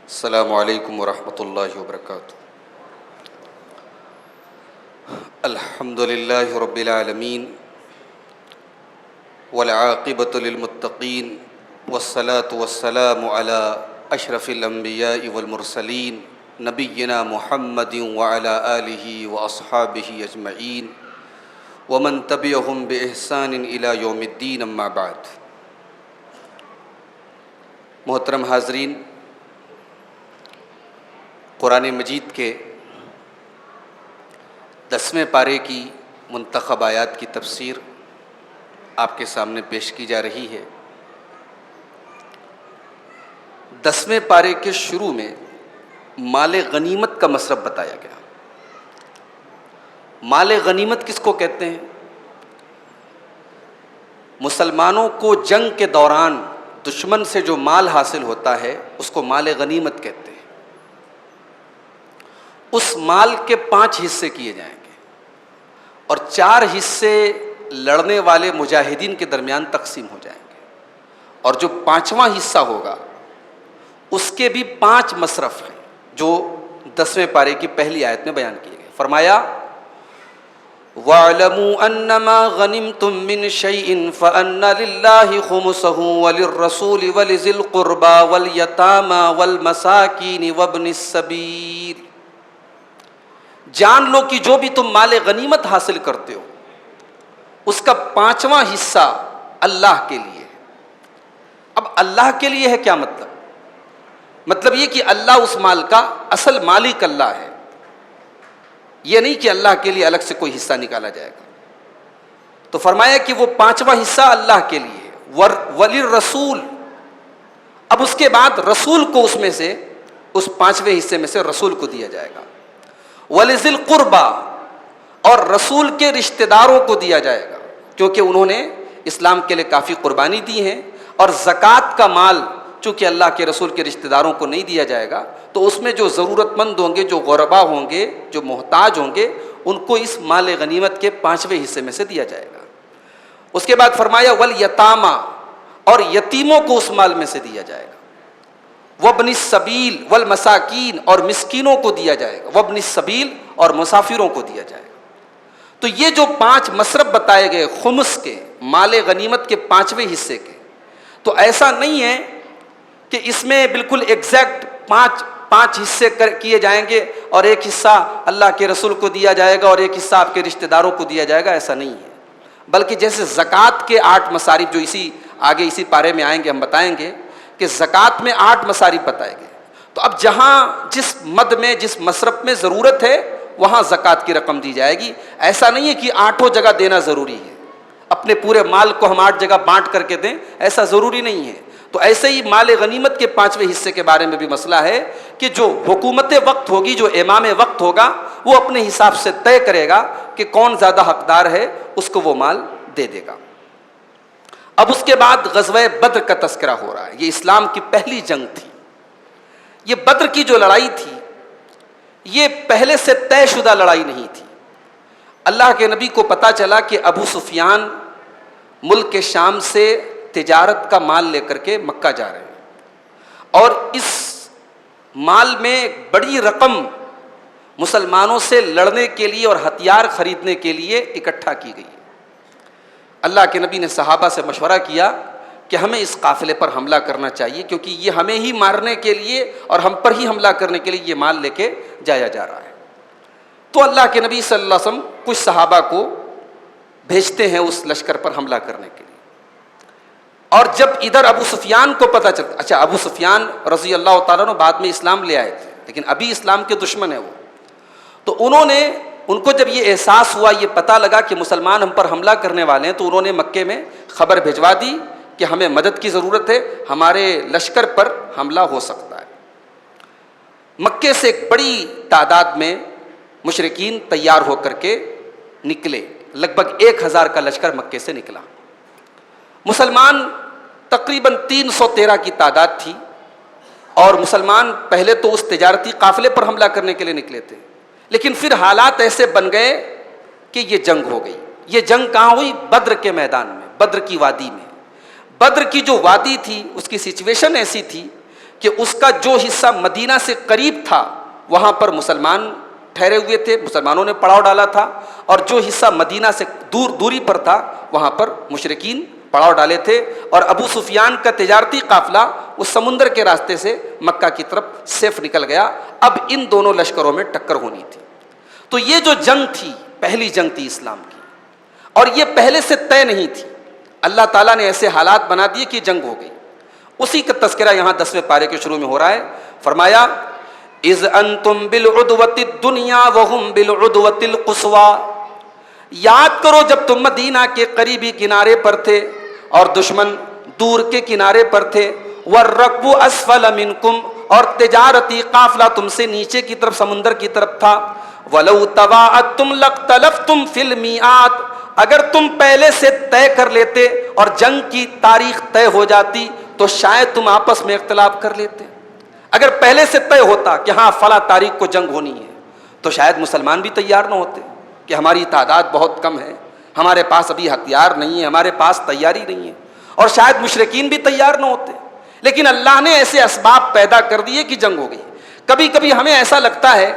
السلام علیکم ورحمۃ اللہ وبرکاتہ۔ الحمد للہ رب العالمین والعاقبۃ للمتقین والصلاة والسلام علی اشرف الانبیاء والمرسلین نبینا محمد وعلی آلہ واصحابہ اجمعین ومن تبعہم باحسان الی یوم الدین، اما بعد۔ محترم حاضرین، قرآن مجید کے 10ویں پارے کی منتخب آیات کی تفسیر آپ کے سامنے پیش کی جا رہی ہے۔ 10ویں پارے کے شروع میں مال غنیمت کا مصرف بتایا گیا۔ مال غنیمت کس کو کہتے ہیں؟ مسلمانوں کو جنگ کے دوران دشمن سے جو مال حاصل ہوتا ہے اس کو مال غنیمت کہتے ہیں۔ اس مال کے 5 حصے کیے جائیں گے اور 4 حصے لڑنے والے مجاہدین کے درمیان تقسیم ہو جائیں گے، اور جو 5واں حصہ ہوگا اس کے بھی 5 مصرف ہیں جو 10ویں پارے کی پہلی آیت میں بیان کیے گئے۔ فرمایا وَاعْلَمُوا أَنَّمَا غَنِمْتُم مِّن شَيْءٍ فَأَنَّ لِلَّهِ خُمُسَهُ وَلِلرَّسُولِ وَلِذِي الْقُرْبَى وَالْيَتَامَى وَالْمَسَاكِينِ وَابْنِ السَّبِيلِ۔ جان لو کہ جو بھی تم مال غنیمت حاصل کرتے ہو اس کا 5واں حصہ اللہ کے لیے ہے۔ اب اللہ کے لیے ہے کیا مطلب یہ کہ اللہ اس مال کا اصل مالک اللہ ہے، یہ نہیں کہ اللہ کے لیے الگ سے کوئی حصہ نکالا جائے گا۔ تو فرمایا کہ وہ 5واں حصہ اللہ کے لیے ہے۔ وَلِلرَّسُولِ، اب اس کے بعد رسول کو اس میں سے، اس 5ویں حصے میں سے رسول کو دیا جائے گا۔ وَلِذِي الْقُرْبَى، اور رسول کے رشتہ داروں کو دیا جائے گا، کیونکہ انہوں نے اسلام کے لیے کافی قربانی دی ہے، اور زکوٰۃ کا مال چونکہ اللہ کے رسول کے رشتہ داروں کو نہیں دیا جائے گا تو اس میں جو ضرورت مند ہوں گے، جو غربا ہوں گے، جو محتاج ہوں گے، ان کو اس مال غنیمت کے 5ویں حصے میں سے دیا جائے گا۔ اس کے بعد فرمایا وَالْيَتَامَى، اور یتیموں کو اس مال میں سے دیا جائے گا۔ وابن السبیل والمساکین، اور مسکینوں کو دیا جائے گا۔ وابن السبیل، اور مسافروں کو دیا جائے گا۔ تو یہ جو 5 مصرف بتائے گئے خمس کے، مال غنیمت کے 5ویں حصے کے، تو ایسا نہیں ہے کہ اس میں بالکل ایگزیکٹ 5 حصے کیے جائیں گے اور ایک حصہ اللہ کے رسول کو دیا جائے گا اور ایک حصہ آپ کے رشتہ داروں کو دیا جائے گا، ایسا نہیں ہے۔ بلکہ جیسے زکوٰۃ کے 8 مصارف جو آگے اسی پارے میں آئیں گے، ہم بتائیں گے کہ زکوٰۃ میں 8 مصارف بتائے گئے۔ تو اب جہاں جس مد میں، جس مصرف میں ضرورت ہے وہاں زکوٰۃ کی رقم دی جائے گی۔ ایسا نہیں ہے کہ 8 جگہ دینا ضروری ہے، اپنے پورے مال کو ہم 8 جگہ بانٹ کر کے دیں، ایسا ضروری نہیں ہے۔ تو ایسے ہی مال غنیمت کے 5ویں حصے کے بارے میں بھی مسئلہ ہے کہ جو حکومت وقت ہوگی، جو امام وقت ہوگا، وہ اپنے حساب سے طے کرے گا کہ کون زیادہ حقدار ہے، اس کو وہ مال دے دے گا۔ اب اس کے بعد غزوہ بدر کا تذکرہ ہو رہا ہے۔ یہ اسلام کی پہلی جنگ تھی۔ یہ بدر کی جو لڑائی تھی یہ پہلے سے طے شدہ لڑائی نہیں تھی۔ اللہ کے نبی کو پتہ چلا کہ ابو سفیان ملک کے شام سے تجارت کا مال لے کر کے مکہ جا رہے ہیں، اور اس مال میں ایک بڑی رقم مسلمانوں سے لڑنے کے لیے اور ہتھیار خریدنے کے لیے اکٹھا کی گئی۔ اللہ کے نبی نے صحابہ سے مشورہ کیا کہ ہمیں اس قافلے پر حملہ کرنا چاہیے، کیونکہ یہ ہمیں ہی مارنے کے لیے اور ہم پر ہی حملہ کرنے کے لیے یہ مال لے کے جایا جا رہا ہے۔ تو اللہ کے نبی صلی اللہ علیہ وسلم کچھ صحابہ کو بھیجتے ہیں اس لشکر پر حملہ کرنے کے لیے، اور جب ادھر ابو سفیان کو پتہ چلتا، اچھا ابو سفیان رضی اللہ تعالیٰ عنہ بعد میں اسلام لے آئے تھے لیکن ابھی اسلام کے دشمن ہیں وہ، تو ان کو جب یہ احساس ہوا، یہ پتہ لگا کہ مسلمان ہم پر حملہ کرنے والے ہیں، تو انہوں نے مکے میں خبر بھجوا دی کہ ہمیں مدد کی ضرورت ہے، ہمارے لشکر پر حملہ ہو سکتا ہے۔ مکے سے ایک بڑی تعداد میں مشرکین تیار ہو کر کے نکلے، لگ بھگ 1000 کا لشکر مکے سے نکلا۔ مسلمان تقریباً 313 کی تعداد تھی، اور مسلمان پہلے تو اس تجارتی قافلے پر حملہ کرنے کے لیے نکلے تھے، لیکن پھر حالات ایسے بن گئے کہ یہ جنگ ہو گئی۔ یہ جنگ کہاں ہوئی؟ بدر کے میدان میں، بدر کی وادی میں۔ بدر کی جو وادی تھی اس کی سچویشن ایسی تھی کہ اس کا جو حصہ مدینہ سے قریب تھا وہاں پر مسلمان ٹھہرے ہوئے تھے، مسلمانوں نے پڑاؤ ڈالا تھا، اور جو حصہ مدینہ سے دوری پر تھا وہاں پر مشرکین پڑاؤ ڈالے تھے، اور ابو سفیان کا تجارتی قافلہ اس سمندر کے راستے سے مکہ کی طرف سیف نکل گیا۔ اب ان دونوں لشکروں میں ٹکر ہونی تھی۔ تو یہ جو جنگ تھی پہلی جنگ تھی اسلام کی، اور یہ پہلے سے طے نہیں تھی، اللہ تعالیٰ نے ایسے حالات بنا دیے کہ جنگ ہو گئی۔ اسی کا تذکرہ یہاں 10ویں پارے کے شروع میں ہو رہا ہے۔ فرمایا اذ انتم بالعدوۃ الدنیا وهم بالعدوۃ القصوى، یاد کرو جب تم مدینہ کے قریبی کنارے پر تھے اور دشمن دور کے کنارے پر تھے، والرکب اسفل منکم، اور تجارتی قافلہ تم سے نیچے کی طرف سمندر کی طرف تھا، ولو تواعدتم لاختلفتم فی المیعاد، اگر تم پہلے سے طے کر لیتے اور جنگ کی تاریخ طے ہو جاتی تو شاید تم آپس میں اختلاف کر لیتے۔ اگر پہلے سے طے ہوتا کہ ہاں فلاں تاریخ کو جنگ ہونی ہے تو شاید مسلمان بھی تیار نہ ہوتے کہ ہماری تعداد بہت کم ہے، ہمارے پاس ابھی ہتھیار نہیں ہے، ہمارے پاس تیاری نہیں ہے، اور شاید مشرکین بھی تیار نہ ہوتے۔ لیکن اللہ نے ایسے اسباب پیدا کر دیے کہ جنگ ہو گئی۔ کبھی کبھی ہمیں ایسا لگتا ہے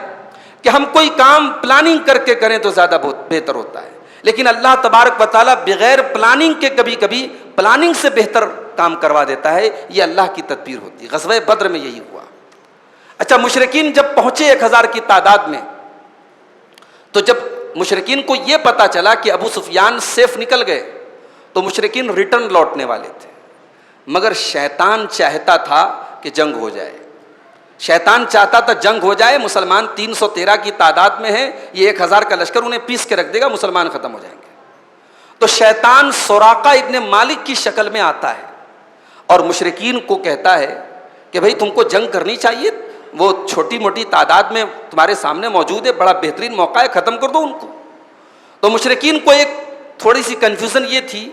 کہ ہم کوئی کام پلاننگ کر کے کریں تو زیادہ بہتر ہوتا ہے، لیکن اللہ تبارک و تعالیٰ بغیر پلاننگ کے کبھی کبھی پلاننگ سے بہتر کام کروا دیتا ہے۔ یہ اللہ کی تدبیر ہوتی ہے۔ غزوہ بدر میں یہی ہوا۔ اچھا، مشرکین جب پہنچے 1000 کی تعداد میں، تو جب مشرکین کو یہ پتا چلا کہ ابو سفیان سیف نکل گئے تو مشرکین ریٹرن لوٹنے والے تھے، مگر شیطان چاہتا تھا کہ جنگ ہو جائے۔ شیطان چاہتا تھا جنگ ہو جائے، مسلمان 313 کی تعداد میں ہیں، یہ 1000 کا لشکر انہیں پیس کے رکھ دے گا، مسلمان ختم ہو جائیں گے۔ تو شیطان سراقہ ابن مالک کی شکل میں آتا ہے اور مشرکین کو کہتا ہے کہ بھئی تم کو جنگ کرنی چاہیے، وہ چھوٹی موٹی تعداد میں تمہارے سامنے موجود ہے، بڑا بہترین موقع ہے، ختم کر دو ان کو۔ تو مشرکین کو ایک تھوڑی سی کنفیوژن یہ تھی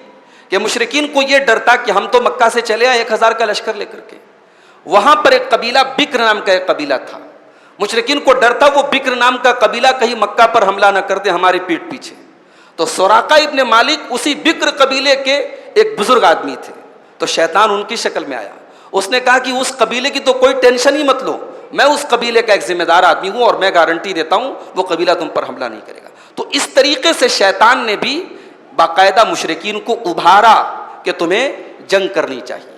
کہ مشرکین کو یہ ڈر تھا کہ ہم تو مکہ سے چلے آئے 1000 کا لشکر لے کر کے، وہاں پر ایک قبیلہ بکر نام کا ایک قبیلہ تھا، مشرکین کو ڈر تھا وہ بکر نام کا قبیلہ کہیں مکہ پر حملہ نہ کر دے ہماری پیٹھ پیچھے۔ تو سراقہ ابن مالک اسی بکر قبیلے کے ایک بزرگ آدمی تھے، تو شیطان ان کی شکل میں آیا، اس نے کہا کہ اس قبیلے کی تو کوئی ٹینشن ہی مت لو، میں اس قبیلے کا ایک ذمہ دار آدمی ہوں اور میں گارنٹی دیتا ہوں وہ قبیلہ تم پر حملہ نہیں کرے گا۔ تو اس طریقے سے شیطان نے بھی باقاعدہ مشرکین کو ابھارا کہ تمہیں جنگ کرنی چاہیے۔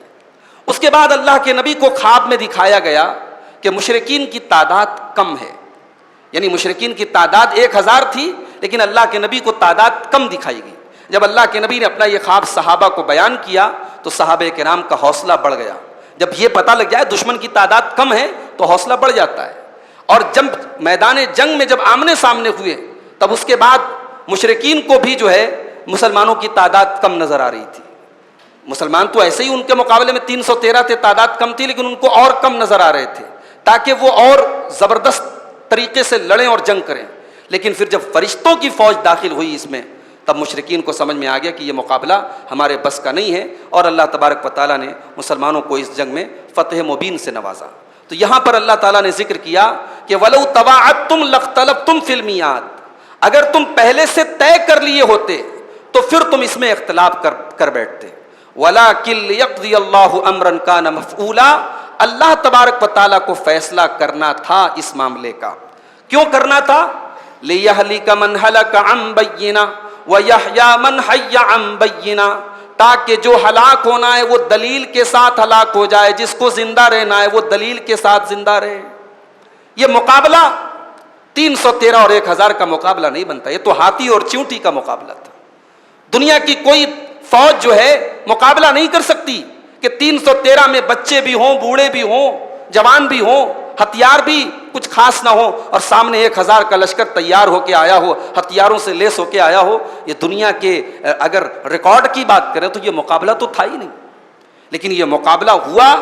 اس کے بعد اللہ کے نبی کو خواب میں دکھایا گیا کہ مشرکین کی تعداد کم ہے، یعنی مشرکین کی تعداد 1000 تھی لیکن اللہ کے نبی کو تعداد کم دکھائی گئی۔ جب اللہ کے نبی نے اپنا یہ خواب صحابہ کو بیان کیا تو صحابہ کرام کا حوصلہ بڑھ گیا۔ جب یہ پتہ لگ جائے دشمن کی تعداد کم ہے تو حوصلہ بڑھ جاتا ہے، اور جب میدان جنگ میں جب آمنے سامنے ہوئے تب اس کے بعد مشرکین کو بھی جو ہے مسلمانوں کی تعداد کم نظر آ رہی تھی۔ مسلمان تو ایسے ہی ان کے مقابلے میں 313 تھے، تعداد کم تھی، لیکن ان کو اور کم نظر آ رہے تھے تاکہ وہ اور زبردست طریقے سے لڑیں اور جنگ کریں۔ لیکن پھر جب فرشتوں کی فوج داخل ہوئی اس میں تب مشرکین کو سمجھ میں آ گیا کہ یہ مقابلہ ہمارے بس کا نہیں ہے، اور اللہ تبارک و تعالیٰ نے مسلمانوں کو اس جنگ میں فتح مبین سے نوازا۔ تو یہاں پر اللہ تعالیٰ نے ذکر کیا کہ وَلَوْ تَوَاعَدْتُمْ لَاخْتَلَفْتُمْ فِي الْمِيعَادِ، اگر تم پہلے سے طے کر لیے ہوتے تو پھر تم اس میں اختلاف کر بیٹھتے۔ وَلَٰكِن لِيَقْضِيَ اللَّهُ أَمْرًا كَانَ مَفْعُولًا، اللہ تبارک و تعالیٰ کو فیصلہ کرنا تھا اس معاملے کا۔ کیوں کرنا تھا؟ لِيَهْلِكَ مَنْ هَلَكَ عَنْ بَيِّنَةٍ وَيَحْيَىٰ مَنْ حَيَّ عَنْ بَيِّنَةٍ، تاکہ جو ہلاک ہونا ہے وہ دلیل کے ساتھ ہلاک ہو جائے، جس کو زندہ رہنا ہے وہ دلیل کے ساتھ زندہ رہے۔ یہ مقابلہ 313 اور 1000 کا مقابلہ نہیں بنتا، یہ تو ہاتھی اور چیونٹی کا مقابلہ تھا۔ دنیا کی کوئی فوج جو ہے مقابلہ نہیں کر سکتی کہ 313 میں بچے بھی ہوں، بوڑھے بھی ہوں، جوان بھی ہوں، ہتھیار بھی کچھ خاص نہ ہو، اور سامنے 1000 کا لشکر تیار ہو کے آیا ہو، ہتھیاروں سے لیس ہو کے آیا ہو۔ یہ دنیا کے اگر ریکارڈ کی بات کریں تو یہ مقابلہ تو تھا ہی نہیں، لیکن یہ مقابلہ ہوا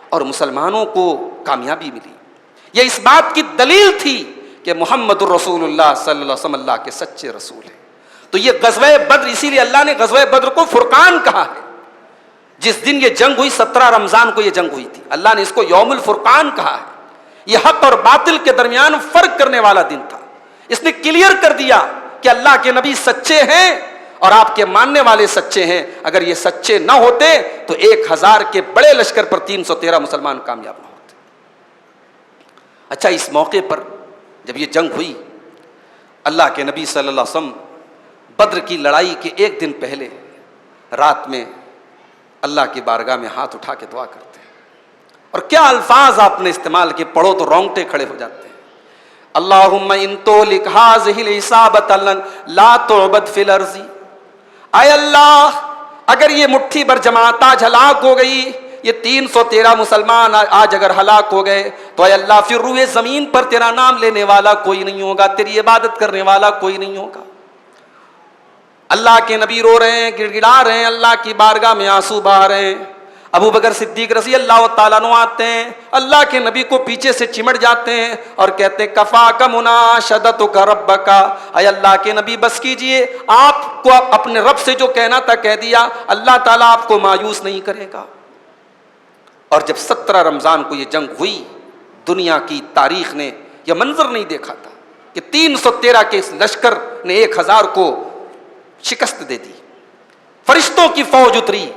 اور مسلمانوں کو کامیابی ملی۔ یہ اس بات کی دلیل تھی کہ محمد الرسول اللہ صلی اللہ علیہ وسلم اللہ کے سچے رسول ہیں۔ تو یہ غزوہ بدر، اسی لیے اللہ نے غزوہ بدر کو فرقان کہا ہے۔ جس دن یہ جنگ ہوئی 17 رمضان کو یہ جنگ ہوئی تھی، اللہ نے اس کو یوم الفرقان کہا ہے۔ یہ حق اور باطل کے درمیان فرق کرنے والا دن تھا۔ اس نے کلیئر کر دیا کہ اللہ کے نبی سچے ہیں اور آپ کے ماننے والے سچے ہیں. اگر یہ سچے نہ ہوتے تو 1000 کے بڑے لشکر پر 313 مسلمان کامیاب نہ ہوتے. اچھا، اس موقع پر جب یہ جنگ ہوئی، اللہ کے نبی صلی اللہ علیہ وسلم بدر کی لڑائی کے ایک دن پہلے رات میں اللہ کی بارگاہ میں ہاتھ اٹھا کے دعا کرتے ہیں. اور کیا الفاظ آپ نے استعمال کیے، پڑھو تو رونگٹے کھڑے ہو جاتے ہیں. اللہم ان تولک ہذہ العصابۃ لا تعبد فی الارض. اے اللہ، اگر یہ مٹھی بھر جماعت آج ہلاک ہو گئی، یہ 313 مسلمان آج اگر ہلاک ہو گئے، تو اے اللہ پھر روئے زمین پر تیرا نام لینے والا کوئی نہیں ہوگا، تیری عبادت کرنے والا کوئی نہیں ہوگا. اللہ کے نبی رو رہے ہیں، گڑ گڑا رہے ہیں، اللہ کی بارگاہ میں آنسو بہا رہے ہیں. ابو بکر صدیق رضی اللہ تعالیٰ عنہ آتے ہیں، اللہ کے نبی کو پیچھے سے چمٹ جاتے ہیں اور کہتے ہیں کفاک مناشدتک ربک. اے اللہ کے نبی بس کیجئے، آپ کو اپنے رب سے جو کہنا تھا کہہ دیا، اللہ تعالیٰ آپ کو مایوس نہیں کرے گا. اور جب 17 رمضان کو یہ جنگ ہوئی، دنیا کی تاریخ نے یہ منظر نہیں دیکھا تھا کہ 313 کے اس لشکر نے 1000 کو شکست دے دی. فرشتوں کی فوج اتری،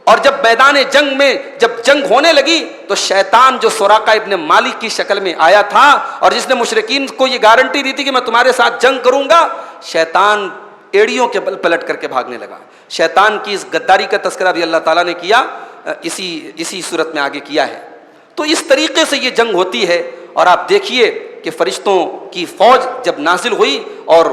اور جب میدان جنگ میں جب جنگ ہونے لگی تو شیطان جو سراقہ ابن مالک کی شکل میں آیا تھا اور جس نے مشرکین کو یہ گارنٹی دی تھی کہ میں تمہارے ساتھ جنگ کروں گا، شیطان ایڑیوں کے بل پلٹ کر کے بھاگنے لگا. شیطان کی اس غداری کا تذکرہ بھی اللہ تعالیٰ نے کیا، اسی صورت میں آگے کیا ہے. تو اس طریقے سے یہ جنگ ہوتی ہے. اور آپ دیکھیے کہ فرشتوں کی فوج جب نازل ہوئی اور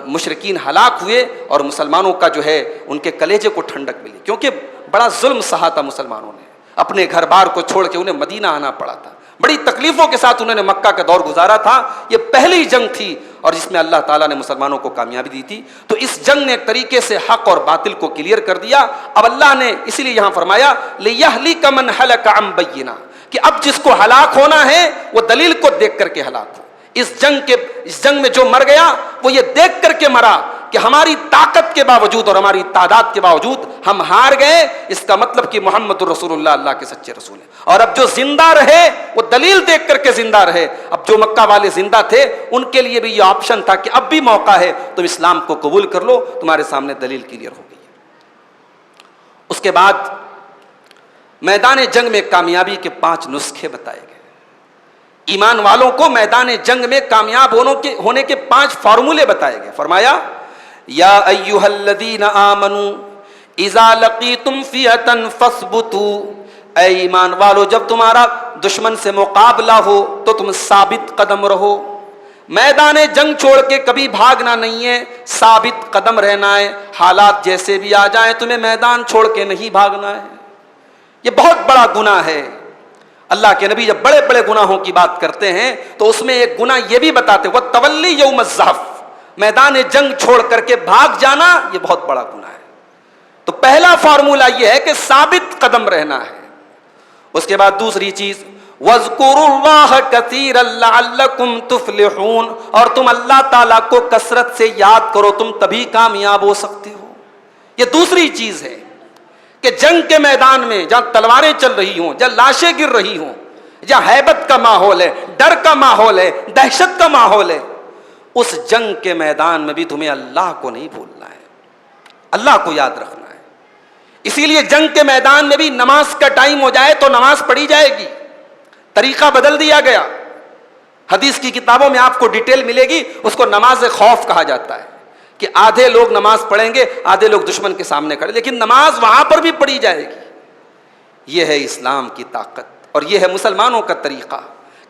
مشرکین ہلاک ہوئے اور مسلمانوں کا جو ہے ان کے کلیجے کو ٹھنڈک ملی، کیونکہ بڑا ظلم سہا تھا مسلمانوں نے. اپنے گھر بار کو چھوڑ کے انہیں مدینہ آنا پڑا تھا، بڑی تکلیفوں کے ساتھ انہوں نے مکہ کا دور گزارا تھا. یہ پہلی جنگ تھی اور جس میں اللہ تعالیٰ نے مسلمانوں کو کامیابی دی تھی. تو اس جنگ نے ایک طریقے سے حق اور باطل کو کلیئر کر دیا. اب اللہ نے اسی لیے یہاں فرمایا لِيَهْلِكَ مَنْ هَلَكَ عَنْ بَيِّنَةٍ، کہ اب جس کو ہلاک ہونا ہے وہ دلیل کو دیکھ کر کے ہلاک ہو. اس جنگ میں جو مر گیا وہ یہ دیکھ کر کے مرا کہ ہماری طاقت کے باوجود اور ہماری تعداد کے باوجود ہم ہار گئے. اس کا مطلب کہ محمد رسول اللہ اللہ کے سچے رسول ہیں. اور اب جو زندہ رہے وہ دلیل دیکھ کر کے زندہ رہے. اب جو مکہ والے زندہ تھے ان کے لیے بھی یہ آپشن تھا کہ اب بھی موقع ہے، تم اسلام کو قبول کر لو، تمہارے سامنے دلیل کلیئر ہو گئی ہے. اس کے بعد میدان جنگ میں کامیابی کے 5 نسخے بتائے گئے. ایمان والوں کو میدان جنگ میں کامیاب ہونے کے 5 فارمولے بتائے گئے. فرمایا یا ایھا الذین آمنوا اذا لقیتم فئۃ فاثبتوا، اے ایمان والو جب تمہارا دشمن سے مقابلہ ہو تو تم ثابت قدم رہو. میدان جنگ چھوڑ کے کبھی بھاگنا نہیں ہے، ثابت قدم رہنا ہے. حالات جیسے بھی آ جائیں تمہیں میدان چھوڑ کے نہیں بھاگنا ہے. یہ بہت بڑا گناہ ہے. اللہ کے نبی جب بڑے بڑے گناہوں کی بات کرتے ہیں تو اس میں ایک گناہ یہ بھی بتاتے وہ تولی یوم الزحف، میدان جنگ چھوڑ کر کے بھاگ جانا یہ بہت بڑا گناہ ہے. تو پہلا فارمولہ یہ ہے کہ ثابت قدم رہنا ہے. اس کے بعد دوسری چیز وَاذْكُرُوا اللَّهَ كَثِيرًا لَعَلَّكُمْ تُفْلِحُونَ، اور تم اللہ تعالیٰ کو کثرت سے یاد کرو، تم تبھی کامیاب ہو سکتے ہو. یہ دوسری چیز ہے کہ جنگ کے میدان میں جہاں تلواریں چل رہی ہوں، جہاں لاشیں گر رہی ہوں، جہاں ہیبت کا ماحول ہے، ڈر کا ماحول ہے، دہشت کا ماحول ہے، اس جنگ کے میدان میں بھی تمہیں اللہ کو نہیں بھولنا ہے، اللہ کو یاد رکھنا ہے. اسی لیے جنگ کے میدان میں بھی نماز کا ٹائم ہو جائے تو نماز پڑھی جائے گی. طریقہ بدل دیا گیا. حدیث کی کتابوں میں آپ کو ڈیٹیل ملے گی، اس کو نماز خوف کہا جاتا ہے کہ آدھے لوگ نماز پڑھیں گے، آدھے لوگ دشمن کے سامنے کھڑے، لیکن نماز وہاں پر بھی پڑھی جائے گی. یہ ہے اسلام کی طاقت اور یہ ہے مسلمانوں کا طریقہ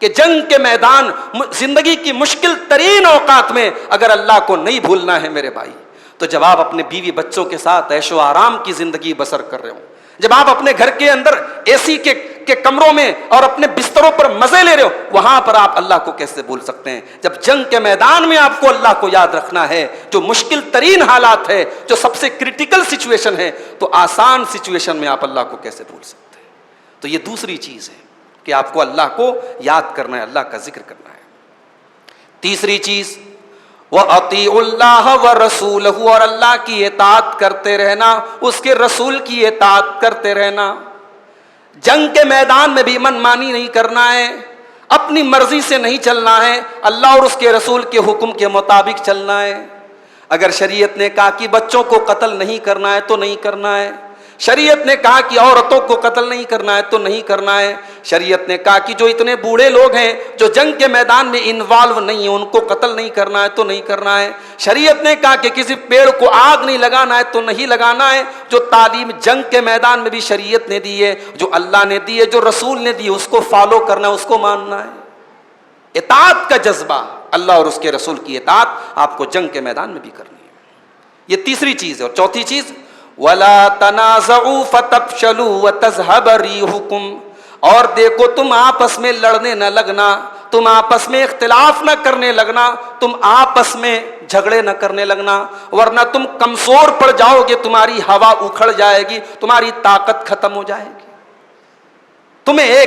کہ جنگ کے میدان، زندگی کی مشکل ترین اوقات میں اگر اللہ کو نہیں بھولنا ہے میرے بھائی، تو جب آپ اپنے بیوی بچوں کے ساتھ عیش و آرام کی زندگی بسر کر رہے ہو، جب آپ اپنے گھر کے اندر اے سی کے کمروں میں اور اپنے بستروں پر مزے لے رہے ہو، وہاں پر آپ اللہ کو کیسے بھول سکتے ہیں؟ جب جنگ کے میدان میں آپ کو اللہ کو یاد رکھنا ہے، جو مشکل ترین حالات ہے، جو سب سے کرٹیکل سچویشن ہے، تو آسان سچویشن میں آپ اللہ کو کیسے بھول سکتے ہیں؟ تو یہ دوسری چیز ہے کہ آپ کو اللہ کو یاد کرنا ہے، اللہ کا ذکر کرنا ہے. تیسری چیز وَأَطِيعُوا اللَّهَ وَرَسُولَهُ، اور اللہ کی اطاعت کرتے رہنا، اس کے رسول کی اطاعت کرتے رہنا. جنگ کے میدان میں بھی من مانی نہیں کرنا ہے، اپنی مرضی سے نہیں چلنا ہے، اللہ اور اس کے رسول کے حکم کے مطابق چلنا ہے. اگر شریعت نے کہا کہ بچوں کو قتل نہیں کرنا ہے تو نہیں کرنا ہے، شریعت نے کہا کہ عورتوں کو قتل نہیں کرنا ہے تو نہیں کرنا ہے، شریعت نے کہا کہ جو اتنے بوڑھے لوگ ہیں جو جنگ کے میدان میں انوالو نہیں ہیں ان کو قتل نہیں کرنا ہے تو نہیں کرنا ہے، شریعت نے کہا کہ کسی پیڑ کو آگ نہیں لگانا ہے تو نہیں لگانا ہے، جو تعلیم جنگ کے میدان میں بھی شریعت نے دی ہے، جو اللہ نے دی ہے، جو رسول نے دی ہے، اس کو فالو کرنا ہے، اس کو ماننا ہے۔ اطاعت کا جذبہ، اللہ اور اس کے رسول کی اطاعت آپ کو جنگ کے میدان میں بھی کرنی ہے، یہ تیسری چیز ہے۔ اور چوتھی چیز وَلَا تَنَازَعُوا فَتَفْشَلُوا وَتَذْهَبَ رِيحُكُمْ، اور دیکھو تم آپس میں لڑنے نہ لگنا، تم آپس میں اختلاف نہ کرنے لگنا، تم آپس میں جھگڑے نہ کرنے لگنا، ورنہ تم کمزور پڑ جاؤ گے، تمہاری ہوا اکھڑ جائے گی، تمہاری طاقت ختم ہو جائے گی۔ تمہیں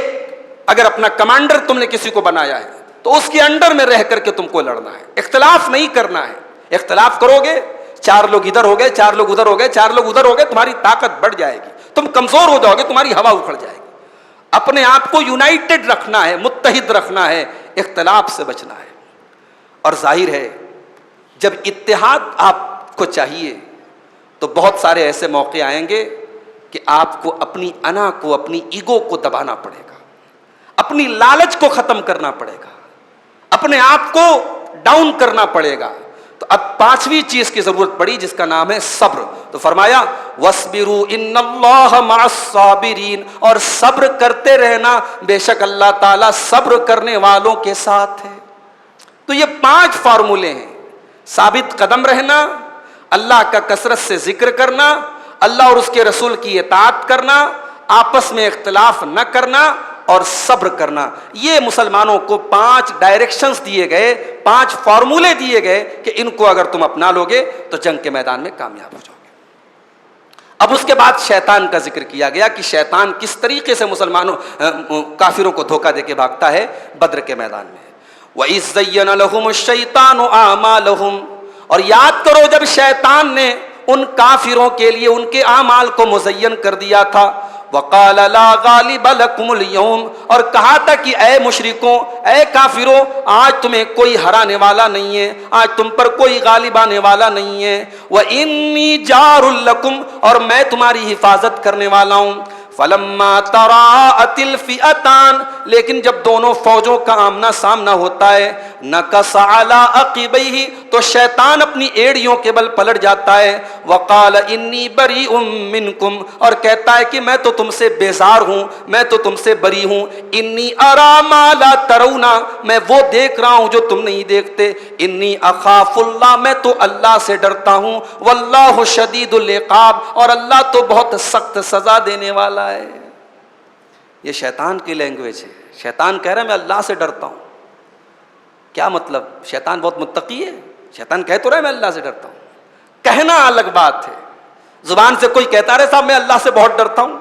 اگر اپنا کمانڈر تم نے کسی کو بنایا ہے تو اس کے انڈر میں رہ کر کے تم کو لڑنا ہے، اختلاف نہیں کرنا ہے۔ اختلاف کرو گے، چار لوگ ادھر ہو گئے، چار لوگ ادھر ہو گئے، چار لوگ ادھر ہو گئے، تمہاری طاقت بڑھ جائے گی، تم کمزور ہو جاؤ گے، تمہاری ہوا اکھڑ جائے گی۔ اپنے آپ کو یونائٹڈ رکھنا ہے، متحد رکھنا ہے، اختلاف سے بچنا ہے۔ اور ظاہر ہے جب اتحاد آپ کو چاہیے تو بہت سارے ایسے موقع آئیں گے کہ آپ کو اپنی انا کو، اپنی ایگو کو دبانا پڑے گا، اپنی لالچ کو ختم کرنا پڑے گا، اپنے آپ کو ڈاؤن کرنا پڑے گا۔ تو اب پانچویں چیز کی ضرورت پڑی جس کا نام ہے صبر۔ تو فرمایا وَاصْبِرُوا إِنَّ اللَّهَ مَعَ الصَّابِرِينَ، اور صبر کرتے رہنا، بے شک اللہ تعالیٰ صبر کرنے والوں کے ساتھ ہے۔ تو یہ 5 فارمولے ہیں، ثابت قدم رہنا، اللہ کا کثرت سے ذکر کرنا، اللہ اور اس کے رسول کی اطاعت کرنا، آپس میں اختلاف نہ کرنا اور صبر کرنا۔ یہ مسلمانوں کو 5 ڈائریکشنز دیے گئے، 5 فارمولے دیے گئے کہ ان کو اگر تم اپنا لو گے تو جنگ کے میدان میں کامیاب ہو جاؤ گے۔ اب اس کے بعد شیطان کا ذکر کیا گیا کہ شیطان کس طریقے سے مسلمانوں کافروں کو دھوکہ دے کے بھاگتا ہے بدر کے میدان میں۔ وَإِذْ زَيَّنَ لَهُمُ الشَّيْطَانُ أَعْمَالَهُمْ، اور یاد کرو جب شیطان نے ان کافروں کے لیے ان کے اعمال کو مزین کر دیا تھا۔ وَقَالَ لَا غَالِبَ لَكُمُ الْيَوْمَ، اور کہا تھا کہ اے مشرکوں، اے کافروں، آج تمہیں کوئی ہرانے والا نہیں ہے، آج تم پر کوئی غالب آنے والا نہیں ہے۔ وَإِنِّي جَارٌ لَكُمْ، اور میں تمہاری حفاظت کرنے والا ہوں۔ فَلَمَّا تَرَاءَتِ الْفِئَتَانِ، لیکن جب دونوں فوجوں کا آمنا سامنا ہوتا ہے، نَكَصَ عَلَىٰ عَقِبَيْهِ، تو شیطان اپنی ایڑیوں کے بل پلٹ جاتا ہے۔ وَقَالَ إِنِّي بَرِيءٌ مِّنكُمْ، اور کہتا ہے کہ میں تو تم سے بیزار ہوں، میں تو تم سے بری ہوں۔ إِنِّي أَرَىٰ مَا لَا تَرَوْنَ، میں وہ دیکھ رہا ہوں جو تم نہیں دیکھتے۔ إِنِّي أَخَافُ اللَّهَ، میں تو اللہ سے ڈرتا ہوں۔ وَاللَّهُ شَدِيدُ الْعِقَابِ، اور اللہ تو بہت سخت سزا دینے والا ہے۔ یہ شیطان کی لینگویج ہے۔ شیطان کہہ رہا ہے میں اللہ سے ڈرتا ہوں۔ کیا مطلب؟ شیطان بہت متقی ہے؟ شیطان کہہ تو رہا ہے میں اللہ سے ڈرتا ہوں، کہنا الگ بات ہے۔ زبان سے کوئی کہتا رہے صاحب میں اللہ سے بہت ڈرتا ہوں،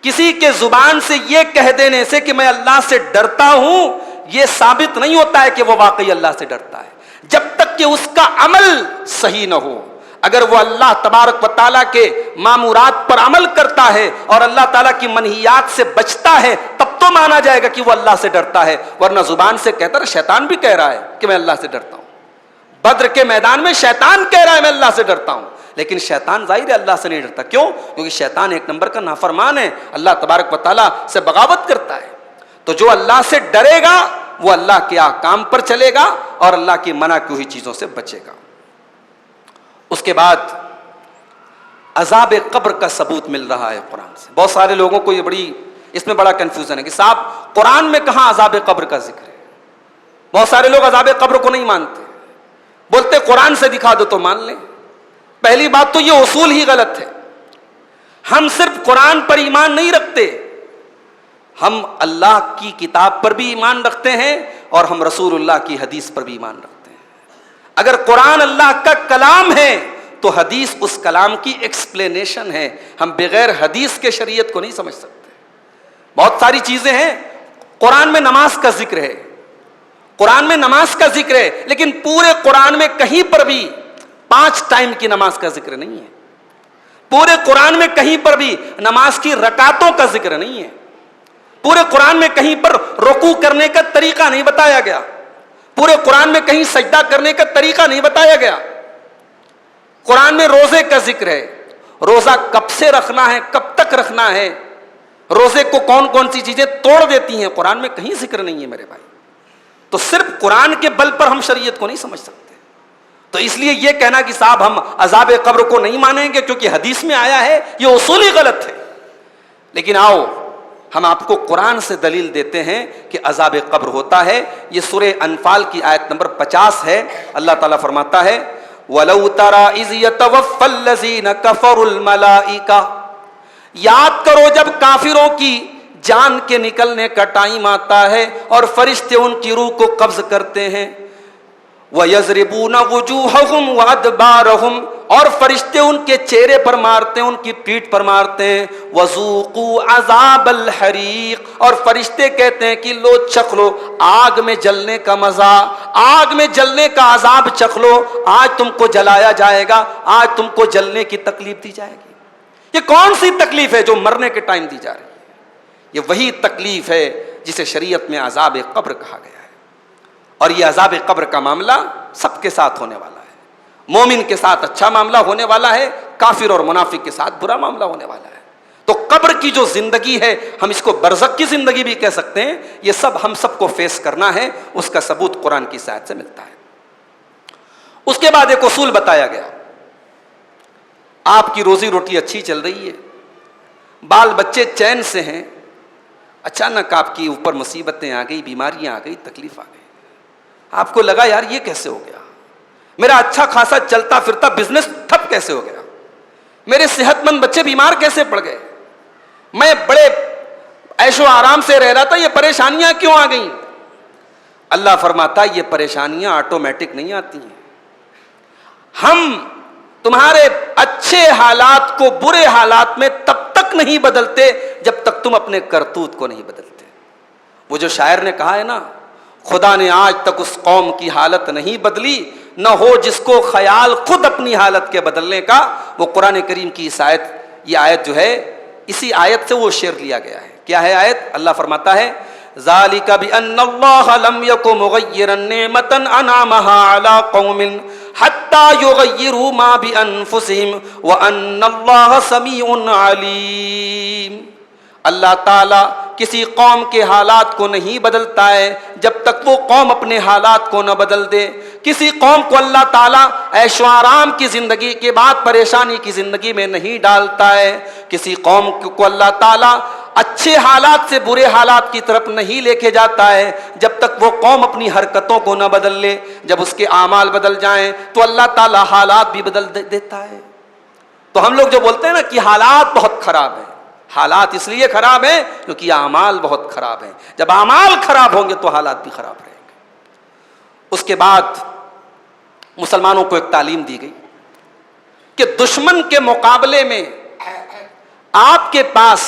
کسی کے زبان سے یہ کہہ دینے سے کہ میں اللہ سے ڈرتا ہوں یہ ثابت نہیں ہوتا ہے کہ وہ واقعی اللہ سے ڈرتا ہے، جب تک کہ اس کا عمل صحیح نہ ہو۔ اگر وہ اللہ تبارک و تعالیٰ کے مامورات پر عمل کرتا ہے اور اللہ تعالیٰ کی منہیات سے بچتا ہے تب تو مانا جائے گا کہ وہ اللہ سے ڈرتا ہے، ورنہ زبان سے کہتا رہا، شیطان بھی کہہ رہا ہے کہ میں اللہ سے ڈرتا ہوں۔ بدر کے میدان میں شیطان کہہ رہا ہے میں اللہ سے ڈرتا ہوں، لیکن شیطان ظاہر ہے اللہ سے نہیں ڈرتا۔ کیوں؟ کیونکہ شیطان ایک نمبر کا نافرمان ہے، اللہ تبارک و تعالیٰ سے بغاوت کرتا ہے۔ تو جو اللہ سے ڈرے گا وہ اللہ کے احکام پر چلے گا اور اللہ کی منع کی ہوئی چیزوں سے بچے گا۔ اس کے بعد عذاب قبر کا ثبوت مل رہا ہے قرآن سے۔ بہت سارے لوگوں کو یہ اس میں بڑا کنفیوژن ہے کہ صاحب قرآن میں کہاں عذاب قبر کا ذکر ہے۔ بہت سارے لوگ عذاب قبر کو نہیں مانتے، بولتے قرآن سے دکھا دو تو مان لیں۔ پہلی بات تو یہ اصول ہی غلط ہے۔ ہم صرف قرآن پر ایمان نہیں رکھتے، ہم اللہ کی کتاب پر بھی ایمان رکھتے ہیں اور ہم رسول اللہ کی حدیث پر بھی ایمان رکھتے ہیں۔ اگر قرآن اللہ کا کلام ہے تو حدیث اس کلام کی ایکسپلینیشن ہے، ہم بغیر حدیث کے شریعت کو نہیں سمجھ سکتے۔ بہت ساری چیزیں ہیں، قرآن میں نماز کا ذکر ہے، قرآن میں نماز کا ذکر ہے، لیکن پورے قرآن میں کہیں پر بھی 5 ٹائم کی نماز کا ذکر نہیں ہے، پورے قرآن میں کہیں پر بھی نماز کی رکعتوں کا ذکر نہیں ہے، پورے قرآن میں کہیں پر رکوع کرنے کا طریقہ نہیں بتایا گیا، پورے قرآن میں کہیں سجدہ کرنے کا طریقہ نہیں بتایا گیا۔ قرآن میں روزے کا ذکر ہے، روزہ کب سے رکھنا ہے، کب تک رکھنا ہے، روزے کو کون کون سی چیزیں توڑ دیتی ہیں، قرآن میں کہیں ذکر نہیں ہے میرے بھائی۔ تو صرف قرآن کے بل پر ہم شریعت کو نہیں سمجھ سکتے، تو اس لیے یہ کہنا کہ صاحب ہم عذاب قبر کو نہیں مانیں گے کیونکہ حدیث میں آیا ہے، یہ اصولی غلط ہے۔ لیکن آؤ ہم آپ کو قرآن سے دلیل دیتے ہیں کہ عذاب قبر ہوتا ہے۔ یہ سورہ انفال کی آیت نمبر 50 ہے۔ اللہ تعالیٰ فرماتا ہے وَلَوْ تَرَىٰ إِذْ يَتَوَفَّى الَّذِينَ كَفَرُوا الْمَلَائِكَةَ، یاد کرو جب کافروں کی جان کے نکلنے کا ٹائم آتا ہے اور فرشتے ان کی روح کو قبض کرتے ہیں، وَيَضْرِبُونَ وُجُوهَهُمْ وَأَدْبَارَهُمْ، اور فرشتے ان کے چہرے پر مارتے ہیں، ان کی پیٹھ پر مارتے ہیں، وَذُوقُوا عَذَابَ الْحَرِيقِ، اور فرشتے کہتے ہیں کہ لو چکھ لو آگ میں جلنے کا مزہ، آگ میں جلنے کا عذاب چکھ لو، آج تم کو جلایا جائے گا، آج تم کو جلنے کی تکلیف دی جائے گی۔ یہ کون سی تکلیف ہے جو مرنے کے ٹائم دی جا رہی ہے؟ یہ وہی تکلیف ہے جسے شریعت میں عذاب قبر کہا گیا ہے۔ اور یہ عذاب قبر کا معاملہ سب کے ساتھ ہونے والا ہے، مومن کے ساتھ اچھا معاملہ ہونے والا ہے، کافر اور منافق کے ساتھ برا معاملہ ہونے والا ہے۔ تو قبر کی جو زندگی ہے، ہم اس کو برزخ کی زندگی بھی کہہ سکتے ہیں، یہ سب ہم سب کو فیس کرنا ہے، اس کا ثبوت قرآن کی آیت سے ملتا ہے۔ اس کے بعد ایک اصول بتایا گیا، آپ کی روزی روٹی اچھی چل رہی ہے، بال بچے چین سے ہیں، اچانک آپ کی اوپر مصیبتیں آ گئی، بیماریاں آ گئی، تکلیف آ گئی، آپ کو لگا یار یہ کیسے ہو گیا، میرا اچھا خاصا چلتا پھرتا بزنس ٹھپ کیسے ہو گیا، میرے صحت مند بچے بیمار کیسے پڑ گئے، میں بڑے عیش و آرام سے رہ رہا تھا، یہ پریشانیاں کیوں آ گئیں؟ اللہ فرماتا ہے یہ پریشانیاں آٹومیٹک نہیں آتی ہیں، ہم تمہارے اچھے حالات کو برے حالات میں تب تک نہیں بدلتے جب تک تم اپنے کرتوت کو نہیں بدلتے۔ وہ جو شاعر نے کہا ہے نا، خدا نے آج تک اس قوم کی حالت نہیں بدلی، نہ ہو جس کو خیال خود اپنی حالت کے بدلنے کا۔ وہ قرآن کریم کی اس آیت، یہ آیت جو ہے اسی آیت سے وہ شعر لیا گیا ہے۔ کیا ہے آیت؟ اللہ فرماتا ہے ذَلِكَ بِأَنَّ اللَّهَ لَمْ يَكُ مُغَيِّرًا نِعْمَةً أَنْعَمَهَا عَلَىٰ قَوْمٍ حَتَّىٰ يُغَيِّرُوا مَا بِأَنفُسِهِمْ وَأَنَّ اللَّهَ سَمِيعٌ عَلِيمٌ۔ اللہ تعالیٰ کسی قوم کے حالات کو نہیں بدلتا ہے جب تک وہ قوم اپنے حالات کو نہ بدل دے۔ کسی قوم کو اللہ تعالیٰ عیش و آرام کی زندگی کے بعد پریشانی کی زندگی میں نہیں ڈالتا ہے، کسی قوم کو اللہ تعالیٰ اچھے حالات سے برے حالات کی طرف نہیں لے کے جاتا ہے جب تک وہ قوم اپنی حرکتوں کو نہ بدل لے۔ جب اس کے اعمال بدل جائیں تو اللہ تعالیٰ حالات بھی بدل دیتا ہے۔ تو ہم لوگ جو بولتے ہیں نا کہ حالات بہت خراب ہیں، حالات اس لیے خراب ہیں کیونکہ اعمال بہت خراب ہیں۔ جب اعمال خراب ہوں گے تو حالات بھی خراب رہیں گے۔ اس کے بعد مسلمانوں کو ایک تعلیم دی گئی کہ دشمن کے مقابلے میں آپ کے پاس